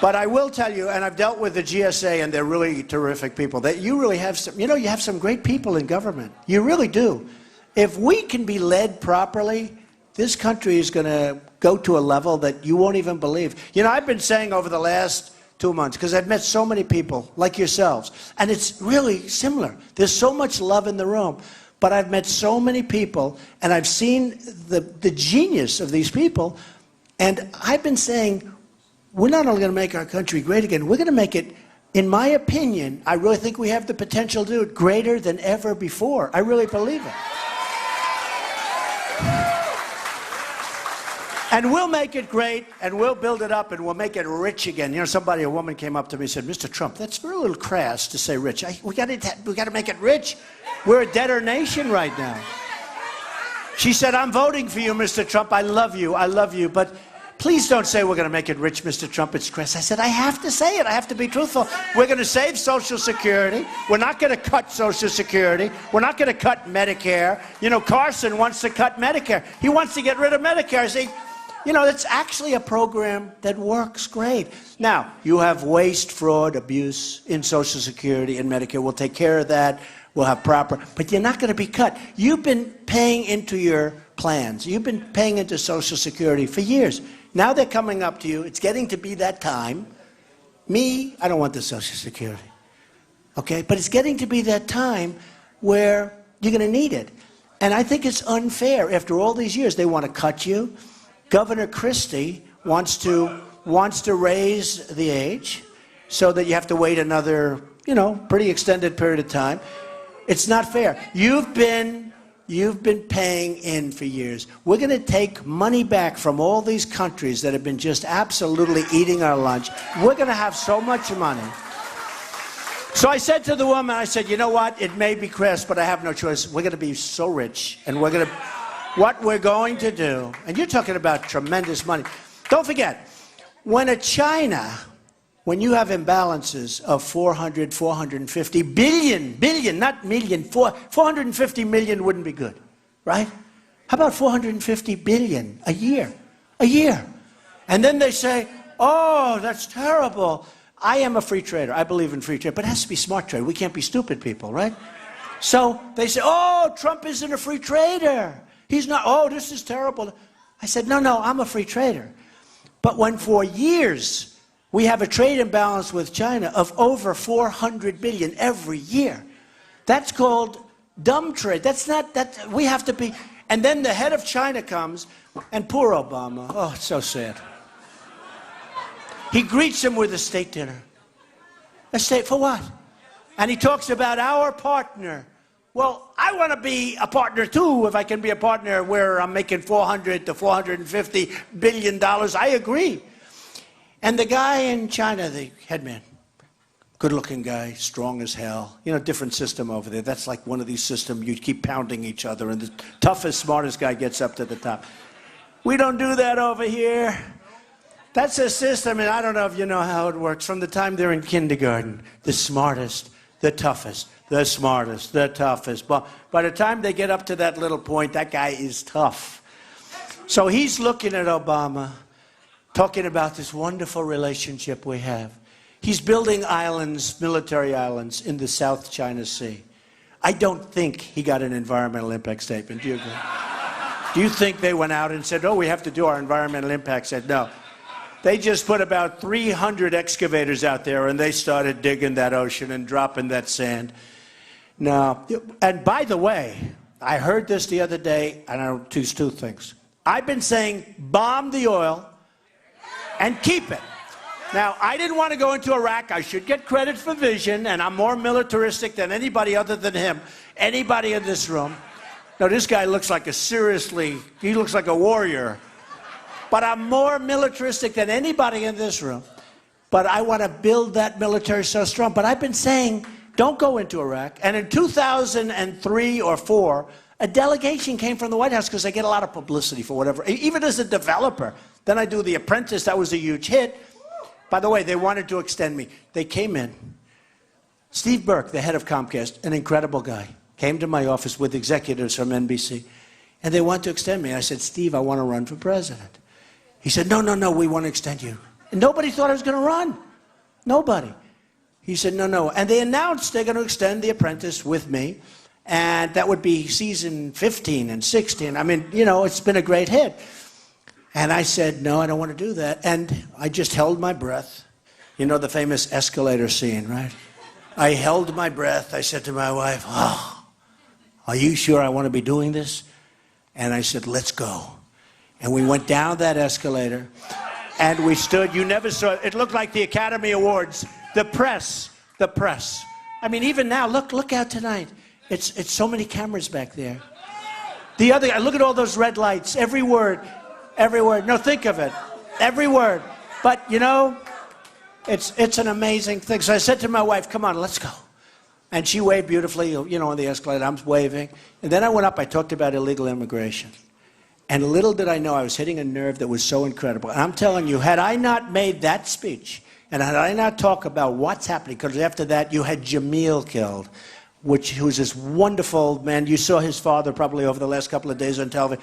But I will tell you, and I've dealt with the GSA, and they're really terrific people, that you really have some, you know, you have some great people in government. You really do. If we can be led properly, this country is going to go to a level that you won't even believe. You know, I've been saying over the last 2 months, because I've met so many people like yourselves, and it's really similar. There's so much love in the room, but I've met so many people, and I've seen the genius of these people, and I've been saying, we're not only going to make our country great again, we're going to make it, in my opinion, I really think we have the potential to do it greater than ever before. I really believe it. And we'll make it great, and we'll build it up, and we'll make it rich again. You know, a woman came up to me and said, Mr. Trump, that's very little crass to say rich. We got to make it rich. We're a debtor nation right now. She said, I'm voting for you, Mr. Trump. I love you, but please don't say we're going to make it rich, Mr. Trump. It's crass. I said, I have to say it. I have to be truthful. We're going to save Social Security. We're not going to cut Social Security. We're not going to cut Medicare. You know, Carson wants to cut Medicare. He wants to get rid of Medicare. I say, you know, it's actually a program that works great. Now, you have waste, fraud, abuse in Social Security and Medicare. We'll take care of that. We'll have proper, but you're not going to be cut. You've been paying into your plans. You've been paying into Social Security for years. Now they're coming up to you. It's getting to be that time. Me, I don't want the Social Security. Okay? But it's getting to be that time where you're going to need it. And I think it's unfair. After all these years, they want to cut you. Governor Christie wants to raise the age so that you have to wait another, you know, pretty extended period of time. It's not fair. You've been paying in for years. We're going to take money back from all these countries that have been just absolutely eating our lunch. We're going to have so much money. So I said to the woman, I said, you know what? It may be crass, but I have no choice. We're going to be so rich, and what we're going to do, and you're talking about tremendous money. Don't forget, when you have imbalances of 450 billion, not million, 450 million wouldn't be good, right? How about 450 billion a year? And then they say, oh, that's terrible. I am a free trader. I believe in free trade, but it has to be smart trade. We can't be stupid people, right? So they say, oh, Trump isn't a free trader. He's not, oh, this is terrible. I said, no, I'm a free trader. But when for years we have a trade imbalance with China of over 400 billion every year, that's called dumb trade. We have to be, and then the head of China comes, and poor Obama, oh, it's so sad. He greets him with a state dinner. A state, for what? And he talks about our partner. Well, I want to be a partner too. If I can be a partner where I'm making $400 to $450 billion, I agree. And the guy in China, the headman, good-looking guy, strong as hell. You know, different system over there. That's like one of these systems you keep pounding each other, and the toughest, smartest guy gets up to the top. We don't do that over here. That's a system, and I don't know if you know how it works. From the time they're in kindergarten, the smartest, the toughest, the smartest, the toughest. But by the time they get up to that little point, that guy is tough. So he's looking at Obama, talking about this wonderful relationship we have. He's building islands, military islands, in the South China Sea. I don't think he got an environmental impact statement. Do you agree? Do you think they went out and said, oh, we have to do our environmental impact statement? No. They just put about 300 excavators out there, and they started digging that ocean and dropping that sand. Now, and by the way, I heard this the other day, and I'll choose two things. I've been saying bomb the oil and keep it. Now, I didn't want to go into Iraq. I should get credit for vision, and I'm more militaristic than anybody other than him, anybody in this room. Now, this guy looks like he looks like a warrior. But I'm more militaristic than anybody in this room. But I want to build that military so strong. But I've been saying, don't go into Iraq. And in 2003 or 4, a delegation came from the White House because I get a lot of publicity for whatever. Even as a developer. Then I do The Apprentice. That was a huge hit. By the way, they wanted to extend me. They came in. Steve Burke, the head of Comcast, an incredible guy, came to my office with executives from NBC. And they want to extend me. I said, Steve, I want to run for president. He said, no, we want to extend you. And nobody thought I was going to run. Nobody. He said, no. And they announced they're going to extend The Apprentice with me. And that would be season 15 and 16. I mean, it's been a great hit. And I said, no, I don't want to do that. And I just held my breath. You know the famous escalator scene, right? I held my breath. I said to my wife, are you sure I want to be doing this? And I said, let's go. And we went down that escalator, and we stood. You never saw it. It looked like the Academy Awards. The press. I mean, even now, look out tonight. It's so many cameras back there. Look at all those red lights. Every word. No, think of it. Every word. But, it's an amazing thing. So I said to my wife, come on, let's go. And she waved beautifully, on the escalator. I'm waving. And then I went up. I talked about illegal immigration. And little did I know I was hitting a nerve that was so incredible. And I'm telling you, had I not made that speech, and had I not talked about what's happening, because after that you had Jamil killed, who was this wonderful man. You saw his father probably over the last couple of days on television.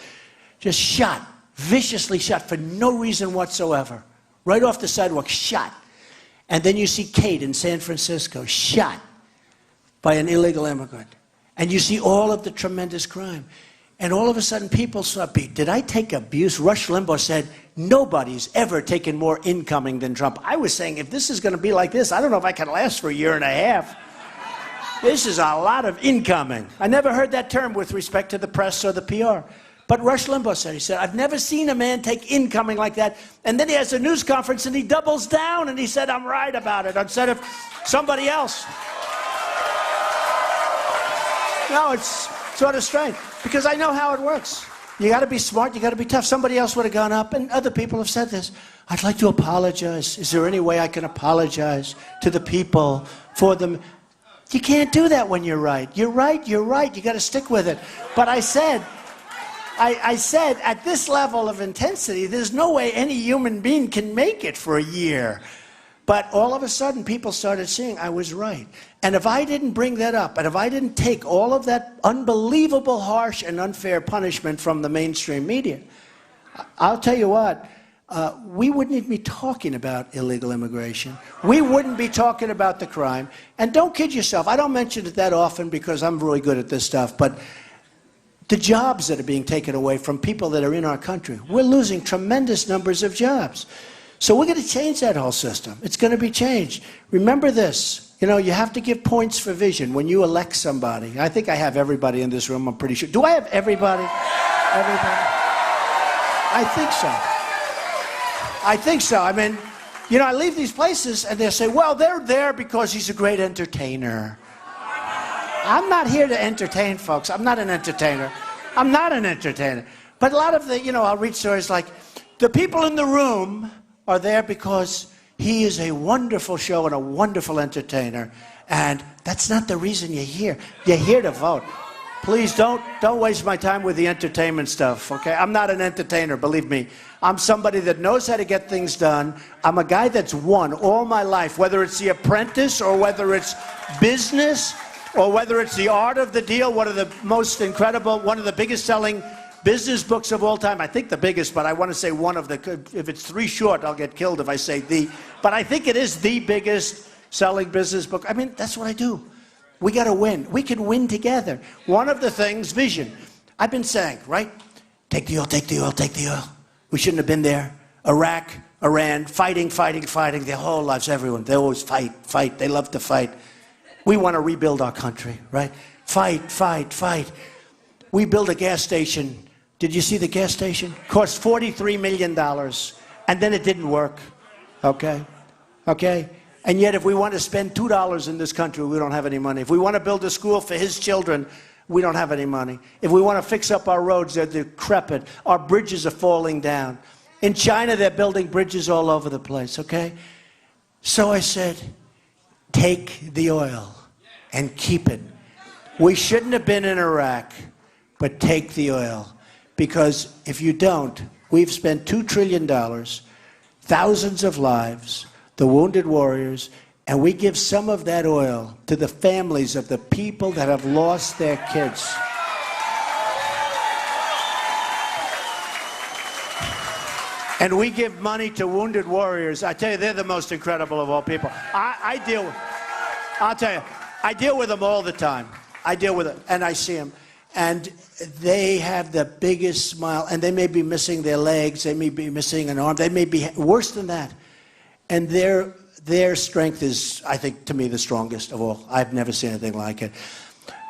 Just shot, viciously shot for no reason whatsoever. Right off the sidewalk, shot. And then you see Kate in San Francisco, shot by an illegal immigrant. And you see all of the tremendous crime. And all of a sudden, people saw, did I take abuse? Rush Limbaugh said, nobody's ever taken more incoming than Trump. I was saying, if this is going to be like this, I don't know if I can last for a year and a half. This is a lot of incoming. I never heard that term with respect to the press or the PR. But Rush Limbaugh said, I've never seen a man take incoming like that. And then he has a news conference and he doubles down and he said, I'm right about it, instead of somebody else. No, it's sort of strange. Because I know how it works. You got to be smart. You got to be tough. Somebody else would have gone up, and other people have said this. I'd like to apologize. Is there any way I can apologize to the people for them? You can't do that when you're right. You're right. You got to stick with it. But I said, at this level of intensity, there's no way any human being can make it for a year. But all of a sudden, people started seeing I was right. And if I didn't bring that up, and if I didn't take all of that unbelievable, harsh, and unfair punishment from the mainstream media, I'll tell you what, we wouldn't even be talking about illegal immigration. We wouldn't be talking about the crime. And don't kid yourself. I don't mention it that often because I'm really good at this stuff. But the jobs that are being taken away from people that are in our country, we're losing tremendous numbers of jobs. So we're going to change that whole system. It's going to be changed. Remember this. You have to give points for vision when you elect somebody. I think I have everybody in this room, I'm pretty sure. Do I have everybody? Everybody? I think so. I mean, I leave these places and they'll say, well, they're there because he's a great entertainer. I'm not here to entertain, folks. I'm not an entertainer. But a lot of I'll read stories like, the people in the room are there because he is a wonderful show and a wonderful entertainer. And that's not the reason you're here. You're here to vote. Please don't waste my time with the entertainment stuff, okay? I'm not an entertainer, believe me. I'm somebody that knows how to get things done. I'm a guy that's won all my life, whether it's The Apprentice or whether it's business or whether it's The Art of the Deal, one of the biggest selling business books of all time. I think the biggest, but I want to say one of the, if it's 3 short, I'll get killed if I say the. But I think it is the biggest selling business book. I mean, that's what I do. We got to win. We can win together. One of the things, vision. I've been saying, right? Take the oil, take the oil, take the oil. We shouldn't have been there. Iraq, Iran, fighting their whole lives, everyone. They always fight. They love to fight. We want to rebuild our country, right? Fight. We built a gas station. Did you see the gas station? Cost $43 million, and then it didn't work, okay? And yet if we want to spend $2 in this country, we don't have any money. If we want to build a school for his children, we don't have any money. If we want to fix up our roads, they're decrepit. Our bridges are falling down. In China, they're building bridges all over the place, okay? So I said, take the oil and keep it. We shouldn't have been in Iraq, but take the oil. Because if you don't, we've spent $2 trillion, thousands of lives, the wounded warriors, and we give some of that oil to the families of the people that have lost their kids. And we give money to wounded warriors. I tell you, they're the most incredible of all people. I'll tell you, I deal with them all the time. I deal with them, and I see them. And they have the biggest smile, and they may be missing their legs, they may be missing an arm, they may be worse than that. And their strength is, I think, to me, the strongest of all. I've never seen anything like it.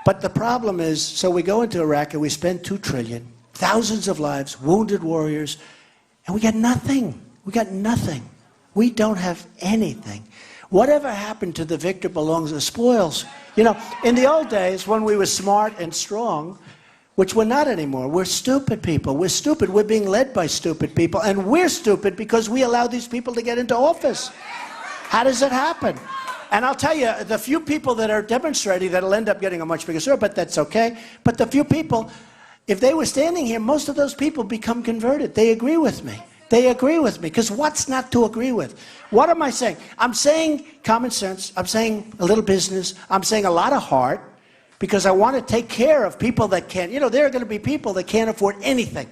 But the problem is, so we go into Iraq and we spend $2 trillion, thousands of lives, wounded warriors, and we got nothing. We got nothing. We don't have anything. Whatever happened to the victor belongs to the spoils? You know, in the old days when we were smart and strong, which we're not anymore, we're stupid people. We're stupid. We're being led by stupid people. And we're stupid because we allow these people to get into office. How does it happen? And I'll tell you, the few people that are demonstrating, that'll end up getting a much bigger sword, but that's okay. But the few people, if they were standing here, most of those people become converted. They agree with me. They agree with me, because what's not to agree with? What am I saying? I'm saying common sense. I'm saying a little business. I'm saying a lot of heart, because I want to take care of people that can't. You know, there are going to be people that can't afford anything.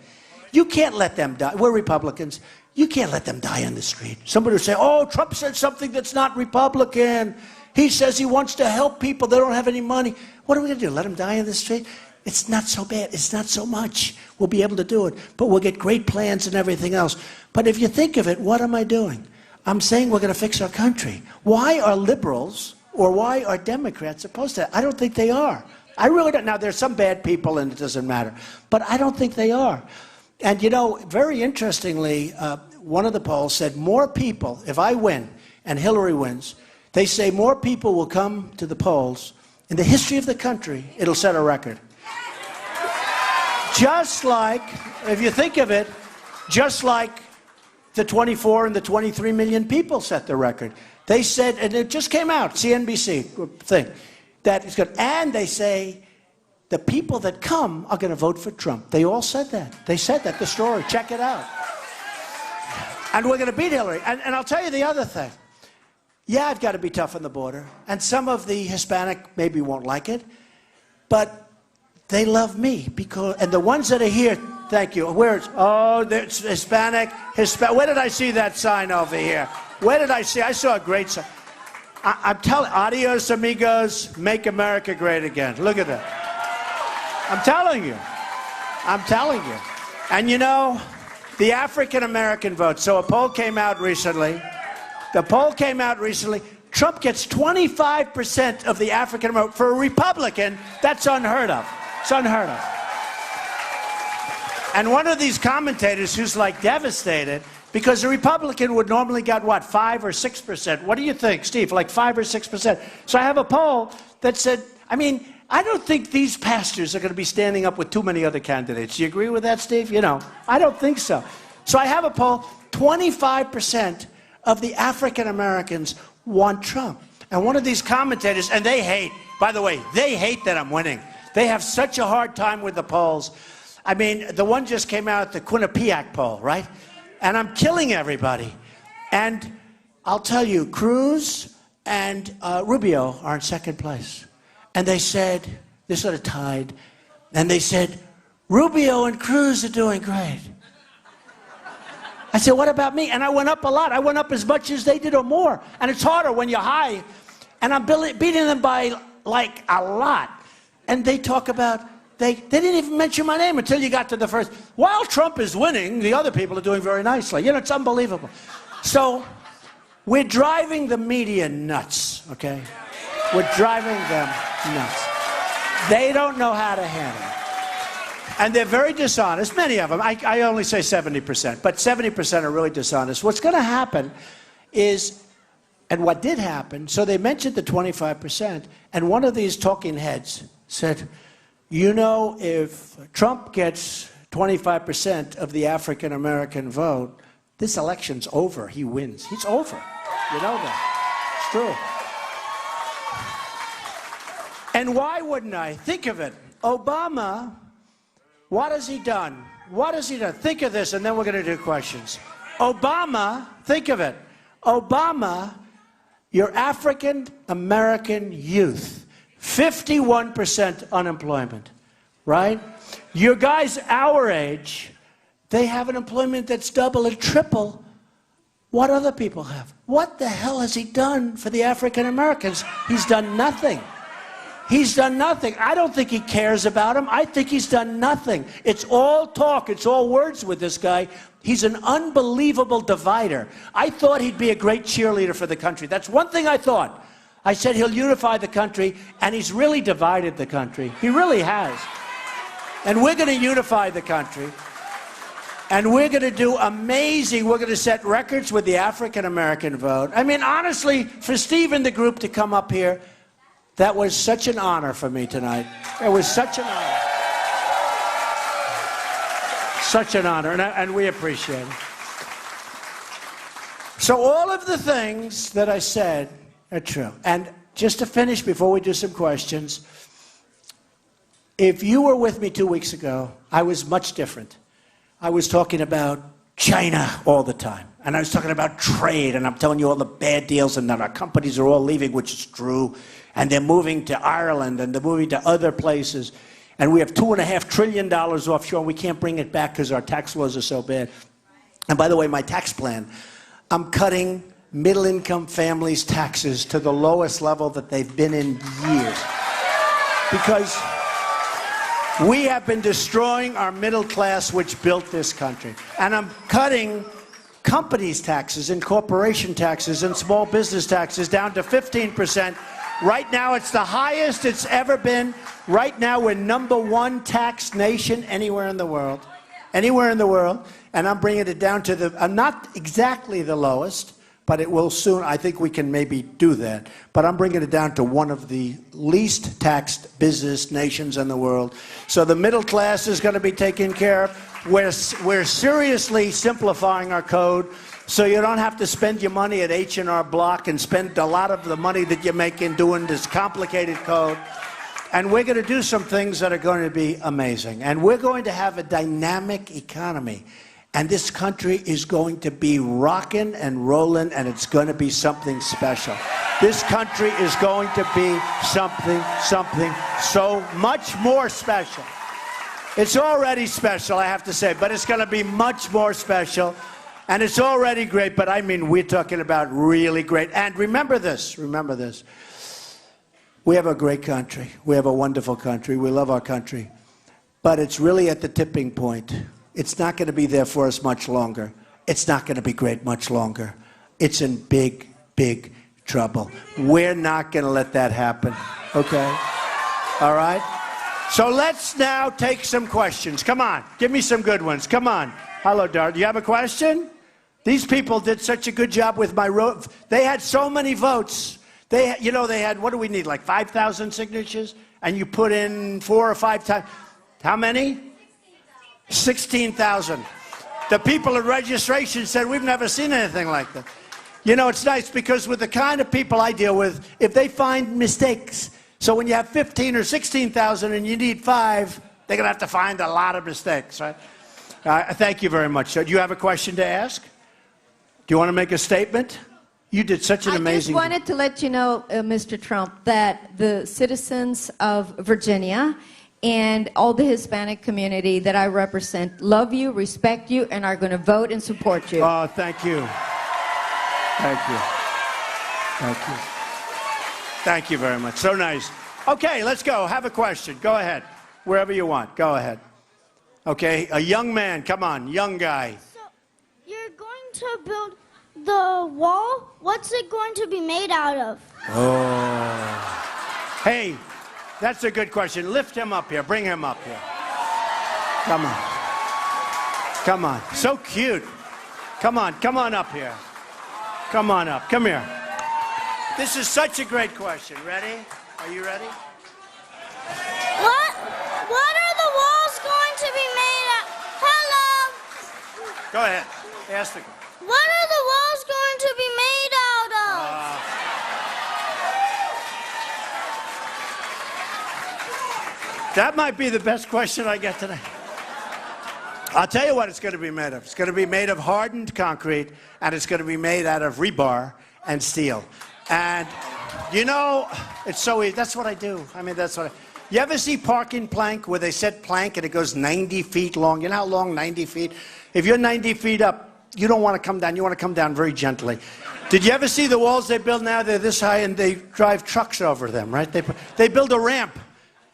You can't let them die. We're Republicans. You can't let them die on the street. Somebody will say, oh, Trump said something that's not Republican. He says he wants to help people. They don't have any money. What are we going to do, let them die on the street? It's not so bad. It's not so much. We'll be able to do it. But we'll get great plans and everything else. But if you think of it, what am I doing? I'm saying we're going to fix our country. Why are liberals or why are Democrats opposed to that? I don't think they are. I really don't. Now, there's some bad people and it doesn't matter. But I don't think they are. And, you know, very interestingly, one of the polls said more people, if I win and Hillary wins, they say more people will come to the polls. In the history of the country, it'll set a record. Just like, if you think of it, just like the 24 and the 23 million people set the record. They said, and it just came out, CNBC thing, that is good. And they say the people that come are going to vote for Trump. They all said that. They said that, the story. Check it out. And we're going to beat Hillary. And I'll tell you the other thing. Yeah, I've got to be tough on the border. And some of the Hispanic maybe won't like it. But they love me, because, and the ones that are here, thank you. Where's, oh, there's Hispanic. Where did I see that sign over here? Where did I see? I saw a great sign. I'm telling, adios amigos, make America great again. Look at that. I'm telling you. I'm telling you. And you know, the African American vote. So a poll came out recently. Trump gets 25% of the African American vote. For a Republican, that's unheard of. It's unheard of. And one of these commentators who's like devastated, because a Republican would normally get, what, 5 or 6%. What do you think, Steve? Like 5 or 6%. So I have a poll that said, I mean, I don't think these pastors are going to be standing up with too many other candidates. Do you agree with that, Steve? You know, I don't think so. So I have a poll, 25% of the African Americans want Trump. And one of these commentators, and they hate, by the way, they hate that I'm winning. They have such a hard time with the polls. I mean, the one just came out, the Quinnipiac poll, right? And I'm killing everybody. And I'll tell you, Cruz and Rubio are in second place. And they said, they're sort of tied, and they said, Rubio and Cruz are doing great. I said, what about me? And I went up a lot. I went up as much as they did or more. And it's harder when you're high. And I'm beating them by, like, a lot. And they talk about they didn't even mention my name until you got to the first. While Trump is winning, the other people are doing very nicely. You know, it's unbelievable. So we're driving the media nuts, okay? We're driving them nuts. They don't know how to handle it. And they're very dishonest, many of them. I only say 70%, but 70% are really dishonest. What's going to happen is, and what did happen, so they mentioned the 25%, and one of these talking heads said, you know, if Trump gets 25% of the African-American vote, this election's over. He wins. It's over. You know that. It's true. And why wouldn't I? Think of it. Obama, what has he done? What has he done? Think of this, and then we're going to do questions. Obama, think of it. Obama, your African-American youth, 51% unemployment, right? Your guys our age, they have an employment that's double or triple what other people have. What the hell has he done for the African Americans? He's done nothing. He's done nothing. I don't think he cares about him. I think he's done nothing. It's all talk. It's all words with this guy. He's an unbelievable divider. I thought he'd be a great cheerleader for the country. That's one thing I thought. I said he'll unify the country, and he's really divided the country. He really has. And we're going to unify the country. And we're going to do amazing. We're going to set records with the African-American vote. I mean, honestly, for Steve and the group to come up here, that was such an honor for me tonight. It was such an honor. Such an honor, and we appreciate it. So all of the things that I said are true. And just to finish before we do some questions, if you were with me 2 weeks ago, I was much different. I was talking about China all the time. And I was talking about trade, and I'm telling you all the bad deals, and that our companies are all leaving, which is true. And they're moving to Ireland, and they're moving to other places. And we have $2.5 trillion offshore, and we can't bring it back because our tax laws are so bad. And by the way, my tax plan, I'm cutting middle-income families' taxes to the lowest level that they've been in years. Because we have been destroying our middle class, which built this country. And I'm cutting companies' taxes and corporation taxes and small business taxes down to 15%. Right now, it's the highest it's ever been. Right now, we're #1 taxed nation anywhere in the world. Anywhere in the world. And I'm bringing it down to not exactly the lowest, but it will soon. I think we can maybe do that. But I'm bringing it down to one of the least taxed business nations in the world. So the middle class is going to be taken care of. We're seriously simplifying our code, so you don't have to spend your money at H&R Block and spend a lot of the money that you're making doing this complicated code. And we're going to do some things that are going to be amazing. And we're going to have a dynamic economy. And this country is going to be rocking and rolling, and it's going to be something special. This country is going to be something so much more special. It's already special, I have to say, but it's going to be much more special. And it's already great, but I mean, we're talking about really great. And remember this. We have a great country. We have a wonderful country. We love our country. But it's really at the tipping point. It's not going to be there for us much longer. It's not going to be great much longer. It's in big, big trouble. We're not going to let that happen, okay? All right? So let's now take some questions. Come on, give me some good ones. Come on. Hello, Dar. Do you have a question? These people did such a good job with my vote. They had so many votes. They had, what do we need, like 5,000 signatures? And you put in 4 or 5 times. How many? 16,000. The people at registration said, we've never seen anything like that. You know, it's nice because with the kind of people I deal with, if they find mistakes, so when you have 15 or 16,000 and you need 5, they're going to have to find a lot of mistakes, right? Thank you very much. So, do you have a question to ask? Do you want to make a statement? You did such an amazing... I just wanted to let you know, Mr. Trump, that the citizens of Virginia and all the Hispanic community that I represent love you, respect you, and are going to vote and support you. Oh, thank you. Thank you. Thank you. Thank you very much. So nice. Okay, let's go. Have a question. Go ahead. Wherever you want. Go ahead. Okay, a young man. Come on, young guy. So, you're going to build the wall? What's it going to be made out of? Oh. Hey, that's a good question. Lift him up here. Bring him up here. Come on. Come on. So cute. Come on up here. Come on up. Come here. This is such a great question. Ready? Are you ready? What are the walls going to be made of? Hello? Go ahead. Ask the question. What are the walls going to be made out of? That might be the best question I get today. I'll tell you what it's going to be made of. It's going to be made of hardened concrete, and it's going to be made out of rebar and steel. And, you know, it's so easy. That's what I do. I mean, that's what You ever see parking plank where they set plank and it goes 90 feet long? You know how long 90 feet? If you're 90 feet up, you don't want to come down. You want to come down very gently. Did you ever see the walls they build now? They're this high and they drive trucks over them, right? They build a ramp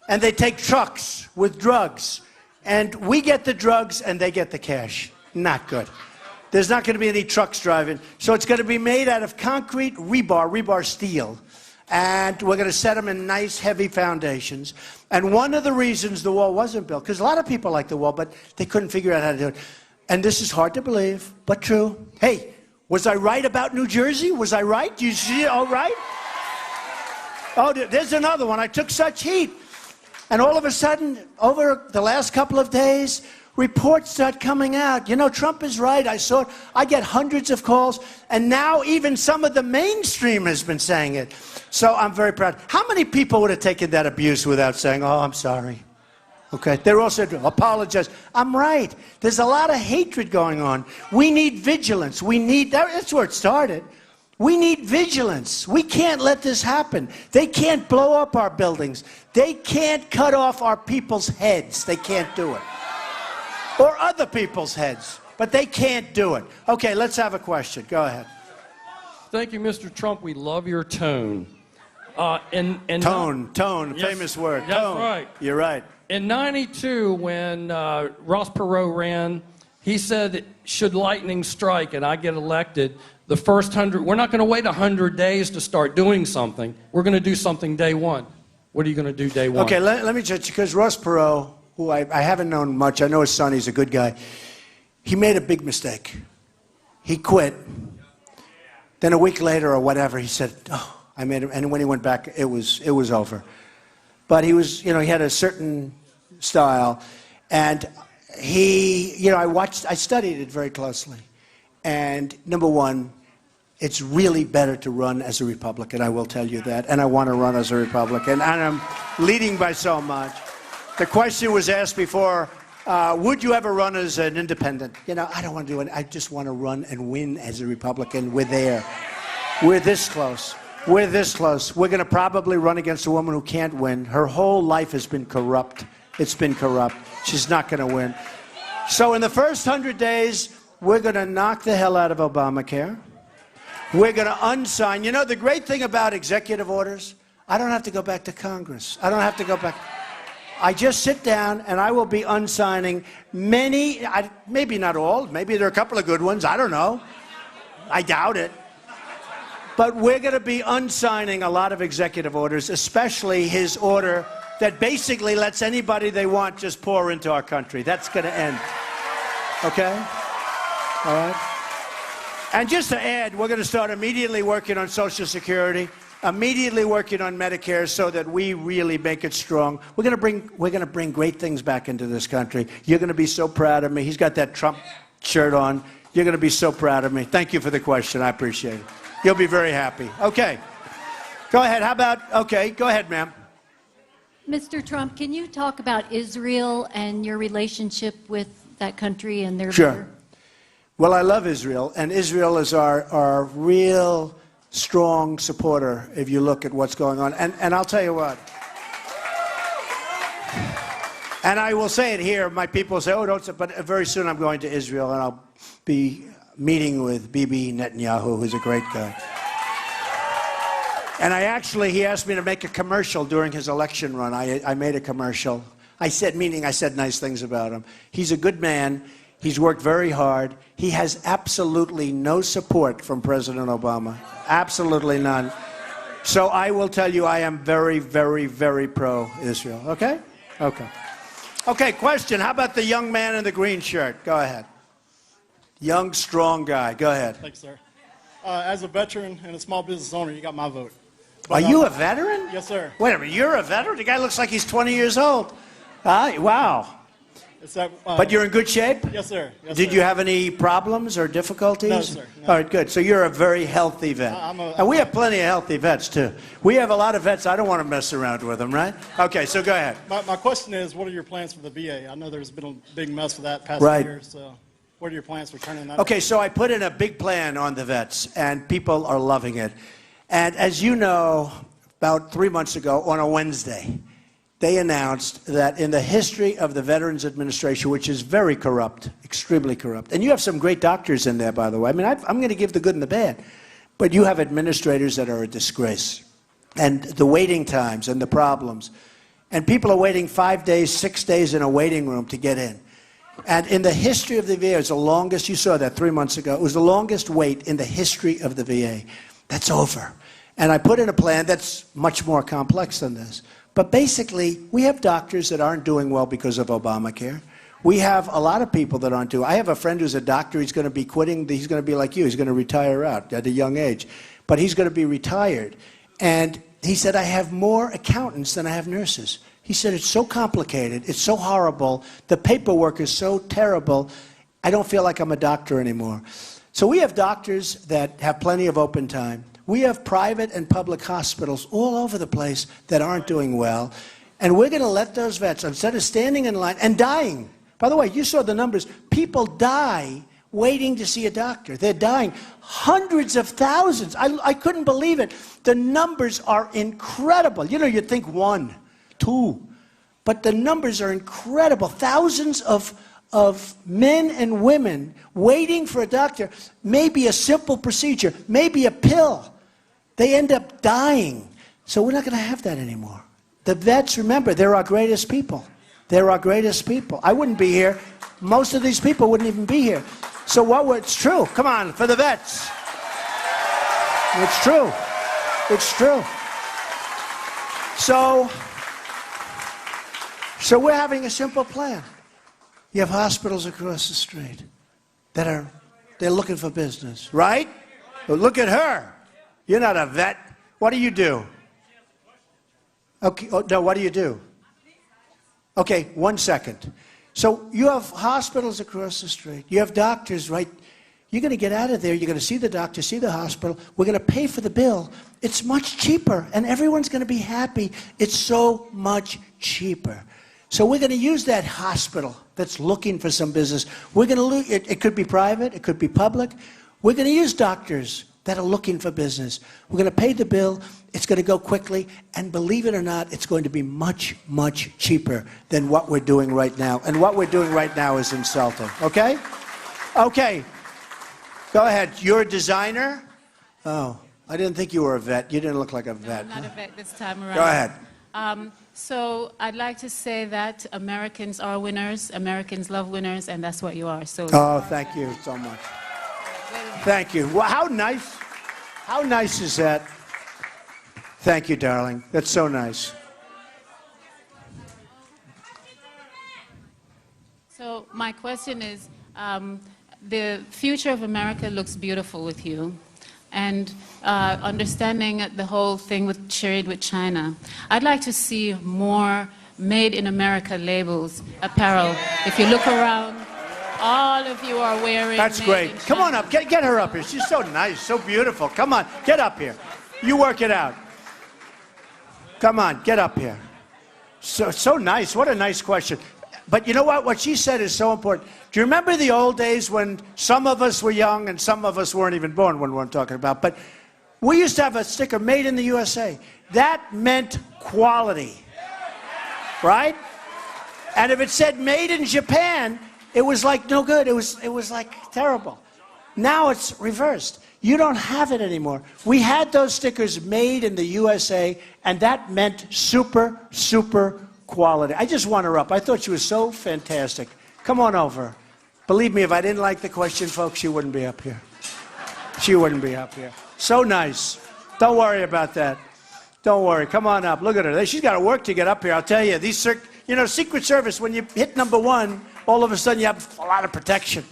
and they take trucks with drugs. And we get the drugs and they get the cash. Not good. There's not going to be any trucks driving. So it's going to be made out of concrete, rebar steel. And we're going to set them in nice, heavy foundations. And one of the reasons the wall wasn't built, because a lot of people like the wall, but they couldn't figure out how to do it. And this is hard to believe, but true. Hey, was I right about New Jersey? Was I right? Do you see it all right? Oh, there's another one. I took such heat. And all of a sudden, over the last couple of days, reports start coming out. You know, Trump is right. I saw it. I get hundreds of calls. And now even some of the mainstream has been saying it. So I'm very proud. How many people would have taken that abuse without saying, oh, I'm sorry? Okay, they're all said, apologize. I'm right. There's a lot of hatred going on. We need vigilance. That's where it started. We need vigilance. We can't let this happen. They can't blow up our buildings. They can't cut off our people's heads. They can't do it. Or other people's heads. But they can't do it. Okay, let's have a question. Go ahead. Thank you, Mr. Trump. We love your tone. Tone, yes, famous word. That's tone. right. You're right. In '92, when Ross Perot ran, he said, should lightning strike and I get elected, the first 100, we're not going to wait 100 days to start doing something. We're going to do something day one. What are you going to do day one? Okay, let me just, because Ross Perot, who I haven't known much, I know his son, he's a good guy, he made a big mistake. He quit. Then a week later or whatever, he said, oh, I made him, and when he went back, it was over. But he was, you know, he had a certain style, and I studied it very closely. And number one, it's really better to run as a Republican, I will tell you that, and I want to run as a Republican, and I'm leading by so much. The question was asked before, would you ever run as an independent? You know, I don't want to do it. I just want to run and win as a Republican. We're there. We're this close. We're this close. We're going to probably run against a woman who can't win. Her whole life has been corrupt. It's been corrupt. She's not going to win. So in the first 100 days, we're going to knock the hell out of Obamacare. We're going to unsign. You know, the great thing about executive orders, I don't have to go back to Congress. I don't have to go back. I just sit down and I will be unsigning many, maybe not all, maybe there are a couple of good ones, I don't know. I doubt it. But we're going to be unsigning a lot of executive orders, especially his order that basically lets anybody they want just pour into our country. That's going to end. Okay? All right? And just to add, we're going to start immediately working on Social Security, immediately working on Medicare so that we really make it strong. We're going to bring great things back into this country. You're going to be so proud of me. He's got that Trump shirt on. You're going to be so proud of me. Thank you for the question. I appreciate it. You'll be very happy. Okay. Go ahead. How about, okay, go ahead, ma'am. Mr. Trump, can you talk about Israel and your relationship with that country and their Sure. Well, I love Israel, and Israel is our real strong supporter if you look at what's going on. And I'll tell you what. And I will say it here. My people say, oh, don't say, but very soon I'm going to Israel, and I'll be meeting with Bibi Netanyahu, who's a great guy. And he asked me to make a commercial during his election run. I made a commercial. I said nice things about him. He's a good man. He's worked very hard. He has absolutely no support from President Obama. Absolutely none. So I will tell you I am very, very, very pro-Israel. Okay? Okay. Okay, question. How about the young man in the green shirt? Go ahead. Young, strong guy. Go ahead. Thanks, sir. As a veteran and a small business owner, you got my vote. Are you a veteran? Yes, sir. Wait a minute. You're a veteran? The guy looks like he's 20 years old. Wow. It's that, But you're in good shape? Yes, sir. Yes, Did sir. you have any problems or difficulties? No, sir. No. All right, good. So you're a very healthy vet. And we have plenty of healthy vets, too. We have a lot of vets. I don't want to mess around with them, right? Okay, so go ahead. My question is, what are your plans for the VA? I know there's been a big mess with that past Right. year, so what are your plans for turning that Okay, around? so I put in a big plan on the vets, and people are loving it. And as you know, about 3 months ago, on a Wednesday, they announced that in the history of the Veterans Administration, which is very corrupt, extremely corrupt, and you have some great doctors in there, by the way. I mean, I'm going to give the good and the bad, but you have administrators that are a disgrace. And the waiting times and the problems. And people are waiting 5 days, 6 days in a waiting room to get in. And in the history of the VA, it's the longest, you saw that 3 months ago, it was the longest wait in the history of the VA. That's over. And I put in a plan that's much more complex than this. But basically, we have doctors that aren't doing well because of Obamacare. We have a lot of people that aren't doing. I have a friend who's a doctor. He's going to be quitting. He's going to be like you. He's going to retire out at a young age. But he's going to be retired. And he said, I have more accountants than I have nurses. He said, it's so complicated. It's so horrible. The paperwork is so terrible. I don't feel like I'm a doctor anymore. So we have doctors that have plenty of open time. We have private and public hospitals all over the place that aren't doing well. And we're going to let those vets, instead of standing in line and dying. By the way, you saw the numbers. People die waiting to see a doctor. They're dying. Hundreds of thousands. I couldn't believe it. The numbers are incredible. You know, you'd think 1, 2. But the numbers are incredible. Thousands of men and women waiting for a doctor. Maybe a simple procedure. Maybe a pill. They end up dying. So we're not going to have that anymore. The vets, remember, they're our greatest people. They're our greatest people. I wouldn't be here. Most of these people wouldn't even be here. So it's true. Come on, for the vets. It's true. It's true. So we're having a simple plan. You have hospitals across the street they're looking for business, right? Well, look at her. You're not a vet. What do you do? Okay, no, what do you do? Okay, 1 second. So you have hospitals across the street. You have doctors, right? You're going to get out of there. You're going to see the doctor, see the hospital. We're going to pay for the bill. It's much cheaper, and everyone's going to be happy. It's so much cheaper. So we're going to use that hospital that's looking for some business. We're going to it could be private, it could be public. We're going to use doctors that are looking for business. We're going to pay the bill. It's going to go quickly, and believe it or not, it's going to be much, much cheaper than what we're doing right now. And what we're doing right now is insulting. Okay? Okay. Go ahead. You're a designer? Oh, I didn't think you were a vet. You didn't look like a vet. No, I'm not a vet this time around. Go ahead. So I'd like to say that Americans are winners, Americans love winners, and that's what you are. So. Oh, thank you so much. Thank you. Well, how nice. How nice is that? Thank you, darling. That's so nice. So my question is, the future of America looks beautiful with you. And understanding the whole thing shared with China, I'd like to see more made in America labels, apparel. If you look around, all of you are wearing. That's great. Come on up. Get her up here. She's so nice, so beautiful. Come on, get up here. You work it out. Come on, get up here. So nice. What a nice question. But you know what? What she said is so important. Do you remember the old days when some of us were young and some of us weren't even born when we're talking about? But we used to have a sticker, made in the USA. That meant quality, right? And if it said made in Japan, it was like no good. It was like terrible. Now it's reversed. You don't have it anymore. We had those stickers made in the USA, and that meant super, super quality. I just want her up. I thought she was so fantastic. Come on over. Believe me, if I didn't like the question, folks, she wouldn't be up here. She wouldn't be up here. So nice. Don't worry about that. Don't worry. Come on up. Look at her. She's got to work to get up here. I'll tell you. Secret Service, when you hit number 1, all of a sudden you have a lot of protection.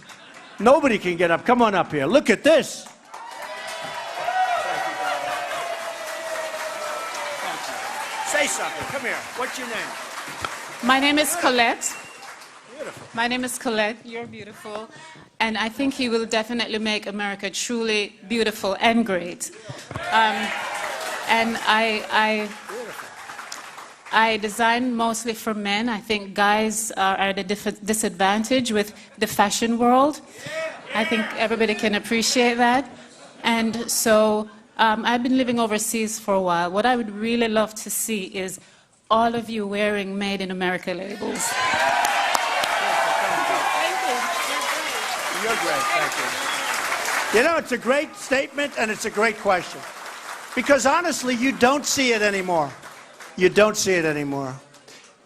Nobody can get up. Come on up here. Look at this. Say something. Come here. What's your name? My name is Colette. Beautiful. My name is Colette. You're beautiful. And I think he will definitely make America truly beautiful and great. And I design mostly for men. I think guys are at a disadvantage with the fashion world. I think everybody can appreciate that. And so I've been living overseas for a while. What I would really love to see is all of you wearing Made in America labels. Thank you. You're great. Thank you. You know, it's a great statement and it's a great question. Because honestly, you don't see it anymore. You don't see it anymore.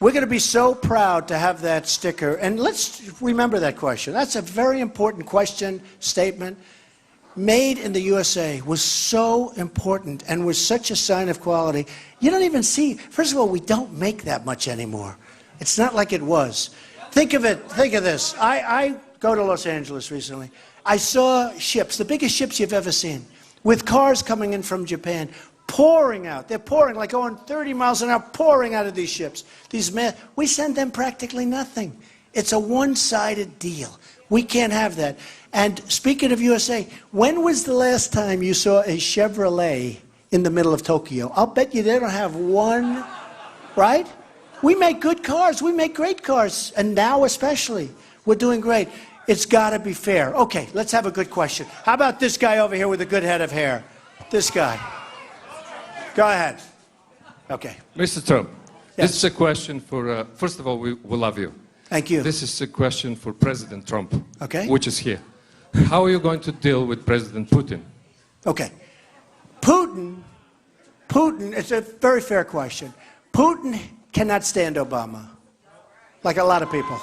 We're going to be so proud to have that sticker. And let's remember that question. That's a very important question, statement. Made in the USA was so important and was such a sign of quality. You don't even see, first of all, we don't make that much anymore. It's not like it was. Think of it, think of this. I go to Los Angeles recently. I saw ships, the biggest ships you've ever seen, with cars coming in from Japan, pouring out. They're pouring, like going 30 miles an hour, pouring out of these ships. These men, we send them practically nothing. It's a one-sided deal. We can't have that. And speaking of USA, when was the last time you saw a Chevrolet in the middle of Tokyo? I'll bet you they don't have one, right? We make good cars. We make great cars. And now especially, we're doing great. It's got to be fair. Okay, let's have a good question. How about this guy over here with a good head of hair? This guy. Go ahead. Okay. Mr. Trump, Yes. this is a question for, first of all, we love you. Thank you. This is a question for President Trump, Okay. which is here. How are you going to deal with President Putin? Okay. Putin, it's a very fair question. Putin cannot stand Obama, like a lot of people.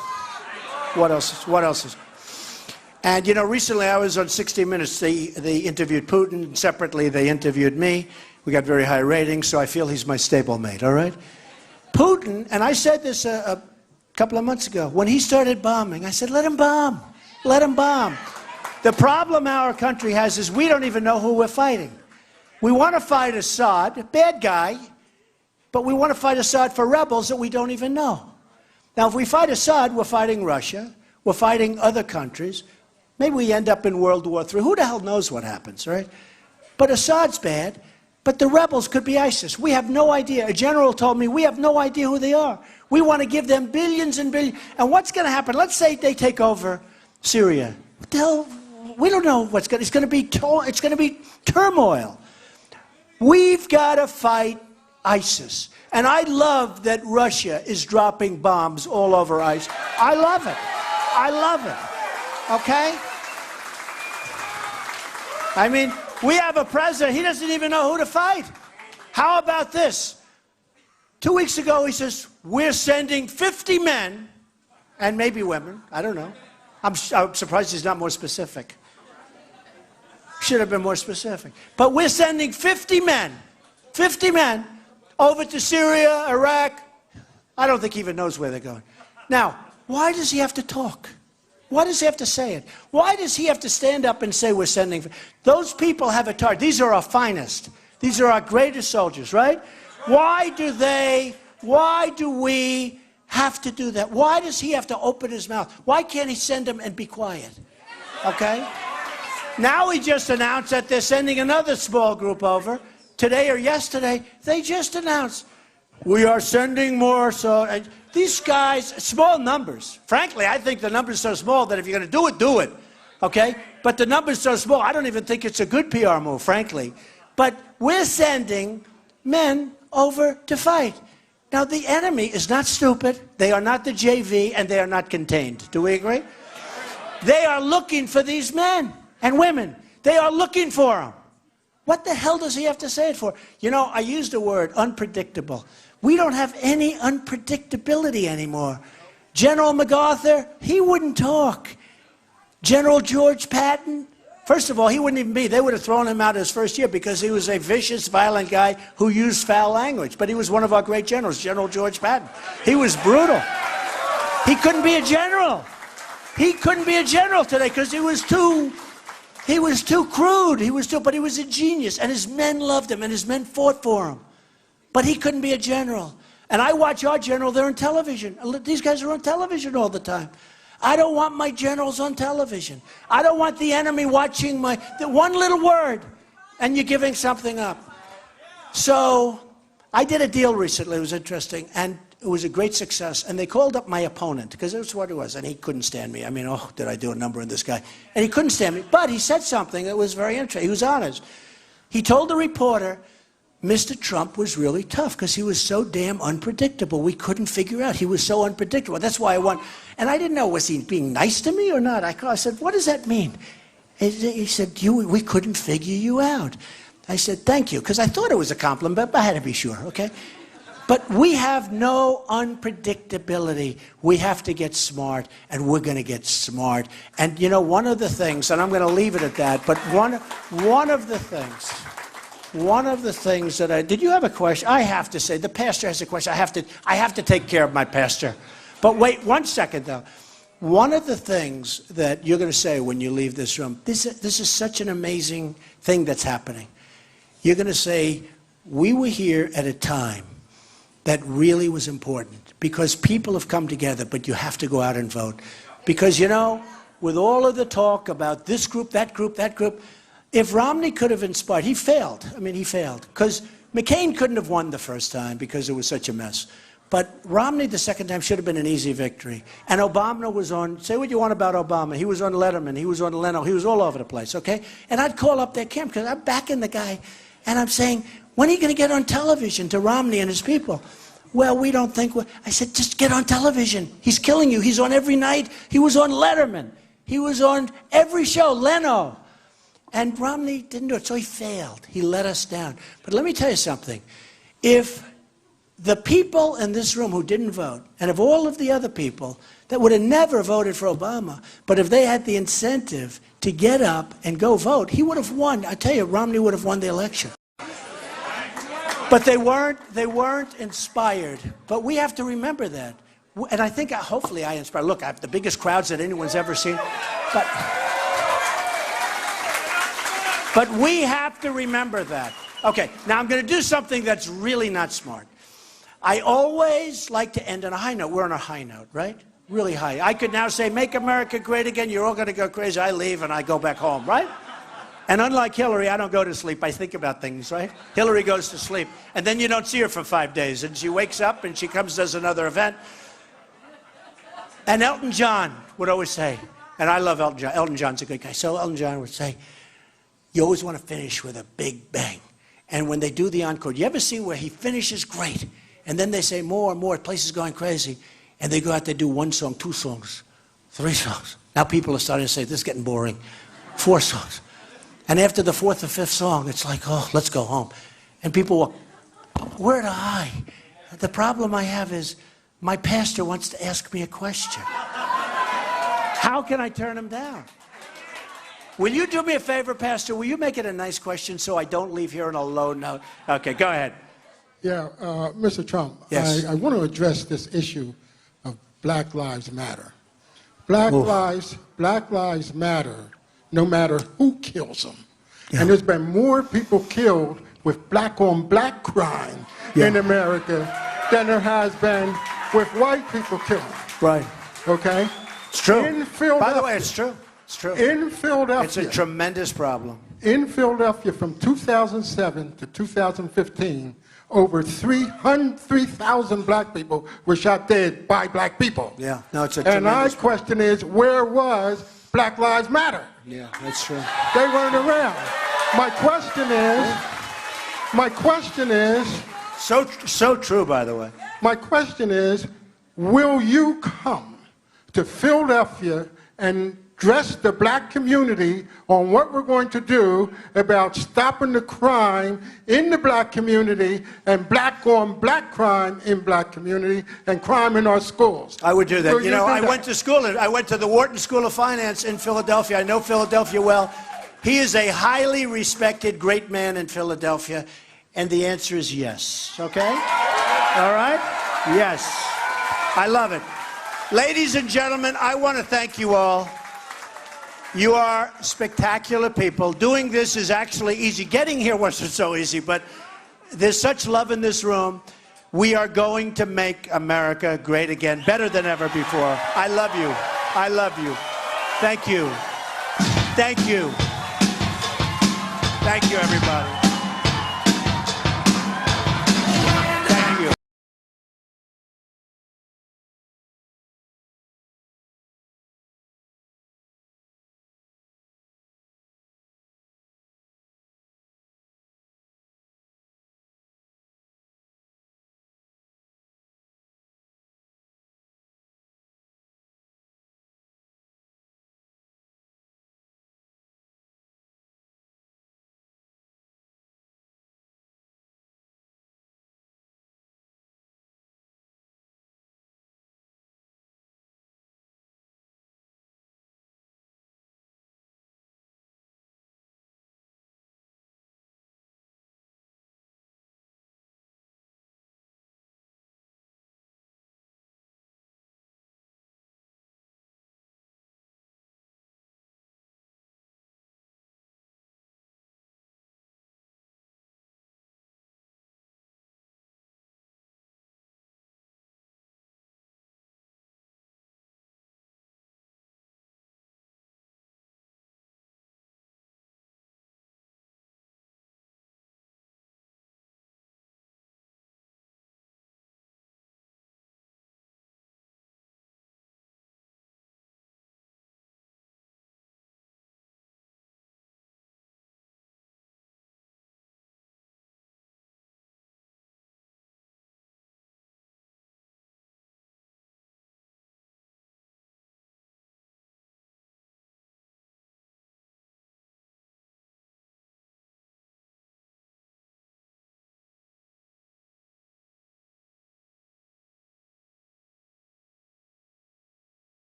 What else is? And, you know, recently I was on 60 Minutes. They interviewed Putin. Separately, they interviewed me. We got very high ratings, so I feel he's my stablemate, all right? Putin, and I said this a couple of months ago, when he started bombing, I said, let him bomb. Let him bomb. The problem our country has is we don't even know who we're fighting. We want to fight Assad, a bad guy, but we want to fight Assad for rebels that we don't even know. Now, if we fight Assad, we're fighting Russia, we're fighting other countries. Maybe we end up in World War III. Who the hell knows what happens, right? But Assad's bad, but the rebels could be ISIS. We have no idea. A general told me we have no idea who they are. We want to give them billions and billions. And what's going to happen? Let's say they take over Syria. What the hell? We don't know what's going to. It's going to be turmoil. We've got to fight ISIS. And I love that Russia is dropping bombs all over ISIS. I love it. I love it. Okay? I mean, we have a president, he doesn't even know who to fight. How about this? 2 weeks ago, he says, we're sending 50 men, and maybe women, I don't know. I'm surprised he's not more specific. Should have been more specific. But we're sending 50 men over to Syria, Iraq. I don't think he even knows where they're going. Now, why does he have to talk? Why does he have to say it? Why does he have to stand up and say we're sending? Those people have a target. These are our finest. These are our greatest soldiers, right? Why do we have to do that? Why does he have to open his mouth? Why can't he send them and be quiet? Okay? Now he just announced that they're sending another small group over. Today or yesterday, they just announced, we are sending more. So these guys, small numbers. Frankly, I think the numbers are so small that if you're going to do it. Okay? But the numbers are so small, I don't even think it's a good PR move, frankly. But we're sending men over to fight. Now, the enemy is not stupid. They are not the JV, and they are not contained. Do we agree? They are looking for these men and women. They are looking for them. What the hell does he have to say it for? You know, I used the word unpredictable. We don't have any unpredictability anymore. General MacArthur, he wouldn't talk. General George Patton, first of all, he wouldn't even be. They would have thrown him out his first year because he was a vicious, violent guy who used foul language. But he was one of our great generals, General George Patton. He was brutal. He couldn't be a general. He couldn't be a general today because he was too crude. But he was a genius. And his men loved him and his men fought for him. But he couldn't be a general. And I watch our general, they're on television. These guys are on television all the time. I don't want my generals on television. I don't want the enemy watching the one little word and you're giving something up. So I did a deal recently, it was interesting, and it was a great success. And they called up my opponent, because that's what it was, and he couldn't stand me. I mean, oh, did I do a number on this guy? And he couldn't stand me, but he said something that was very interesting. He was honest. He told the reporter, Mr. Trump was really tough because he was so damn unpredictable. We couldn't figure out. He was so unpredictable. That's why I won. And I didn't know, was he being nice to me or not? I said, what does that mean? He said, we couldn't figure you out. I said, thank you, because I thought it was a compliment, but I had to be sure, okay? But we have no unpredictability. We have to get smart, and we're going to get smart. And, you know, one of the things, and I'm going to leave it at that, but one of the things that did you have a question? I have to say, the pastor has a question. I have to take care of my pastor. But wait 1 second, though. One of the things that you're going to say when you leave this room, this is such an amazing thing that's happening. You're going to say, we were here at a time that really was important because people have come together, but you have to go out and vote. Because, you know, with all of the talk about this group, that group, if Romney could have inspired, he failed. I mean, he failed. Because McCain couldn't have won the first time because it was such a mess. But Romney the second time should have been an easy victory. And Obama was on, say what you want about Obama, he was on Letterman, he was on Leno, he was all over the place, okay? And I'd call up their camp because I'm backing the guy. And I'm saying, when are you going to get on television to Romney and his people? Well, we don't think I said, just get on television. He's killing you. He's on every night. He was on Letterman. He was on every show, Leno. And Romney didn't do it, so he failed. He let us down. But let me tell you something. If the people in this room who didn't vote, and of all of the other people that would have never voted for Obama, but if they had the incentive to get up and go vote, he would have won. I tell you, Romney would have won the election. But they weren't inspired. But we have to remember that. And I think, hopefully I inspire. Look, I have the biggest crowds that anyone's ever seen. But we have to remember that. Okay, now I'm going to do something that's really not smart. I always like to end on a high note. We're on a high note, right? Really high. I could now say, make America great again. You're all going to go crazy. I leave and I go back home, right? And unlike Hillary, I don't go to sleep. I think about things, right? Hillary goes to sleep. And then you don't see her for 5 days. And she wakes up and she comes, does another event. And Elton John would always say, and I love Elton John. Elton John's a good guy. So Elton John would say, you always want to finish with a big bang. And when they do the encore, you ever see where he finishes great? And then they say more and more, the place is going crazy. And they go out, they do 1 song, 2 songs, 3 songs. Now people are starting to say, this is getting boring. 4 songs. And after the 4th or 5th song, it's like, oh, let's go home. And people walk, where do I? The problem I have is my pastor wants to ask me a question. How can I turn him down? Will you do me a favor, Pastor? Will you make it a nice question so I don't leave here on a low note? Okay, go ahead. Yeah, Mr. Trump, yes. I want to address this issue of Black Lives Matter. Black lives matter no matter who kills them. Yeah. And there's been more people killed with black-on-black crime in America than there has been with white people killed. Right. Okay? It's true. In Philadelphia. By the way, it's true. It's true. In Philadelphia. It's a tremendous problem. In Philadelphia from 2007 to 2015, over 3,000 black people were shot dead by black people. Yeah, no, it's a and my tremendous question is, where was Black Lives Matter? Yeah, that's true. They weren't around. My question is, so true, by the way. My question is, will you come to Philadelphia and dress the black community on what we're going to do about stopping the crime in the black community and black on black crime in black community and crime in our schools. I would do that. Will You know, do I that? went to school. I went to the Wharton School of Finance in Philadelphia. I know Philadelphia well. He is a highly respected, great man in Philadelphia. And the answer is yes. Okay? All right? Yes. I love it. Ladies and gentlemen, I want to thank you all. You are spectacular people. Doing this is actually easy. Getting here wasn't so easy, but there's such love in this room. We are going to make America great again, better than ever before. I love you. I love you. Thank you. Thank you. Thank you, everybody.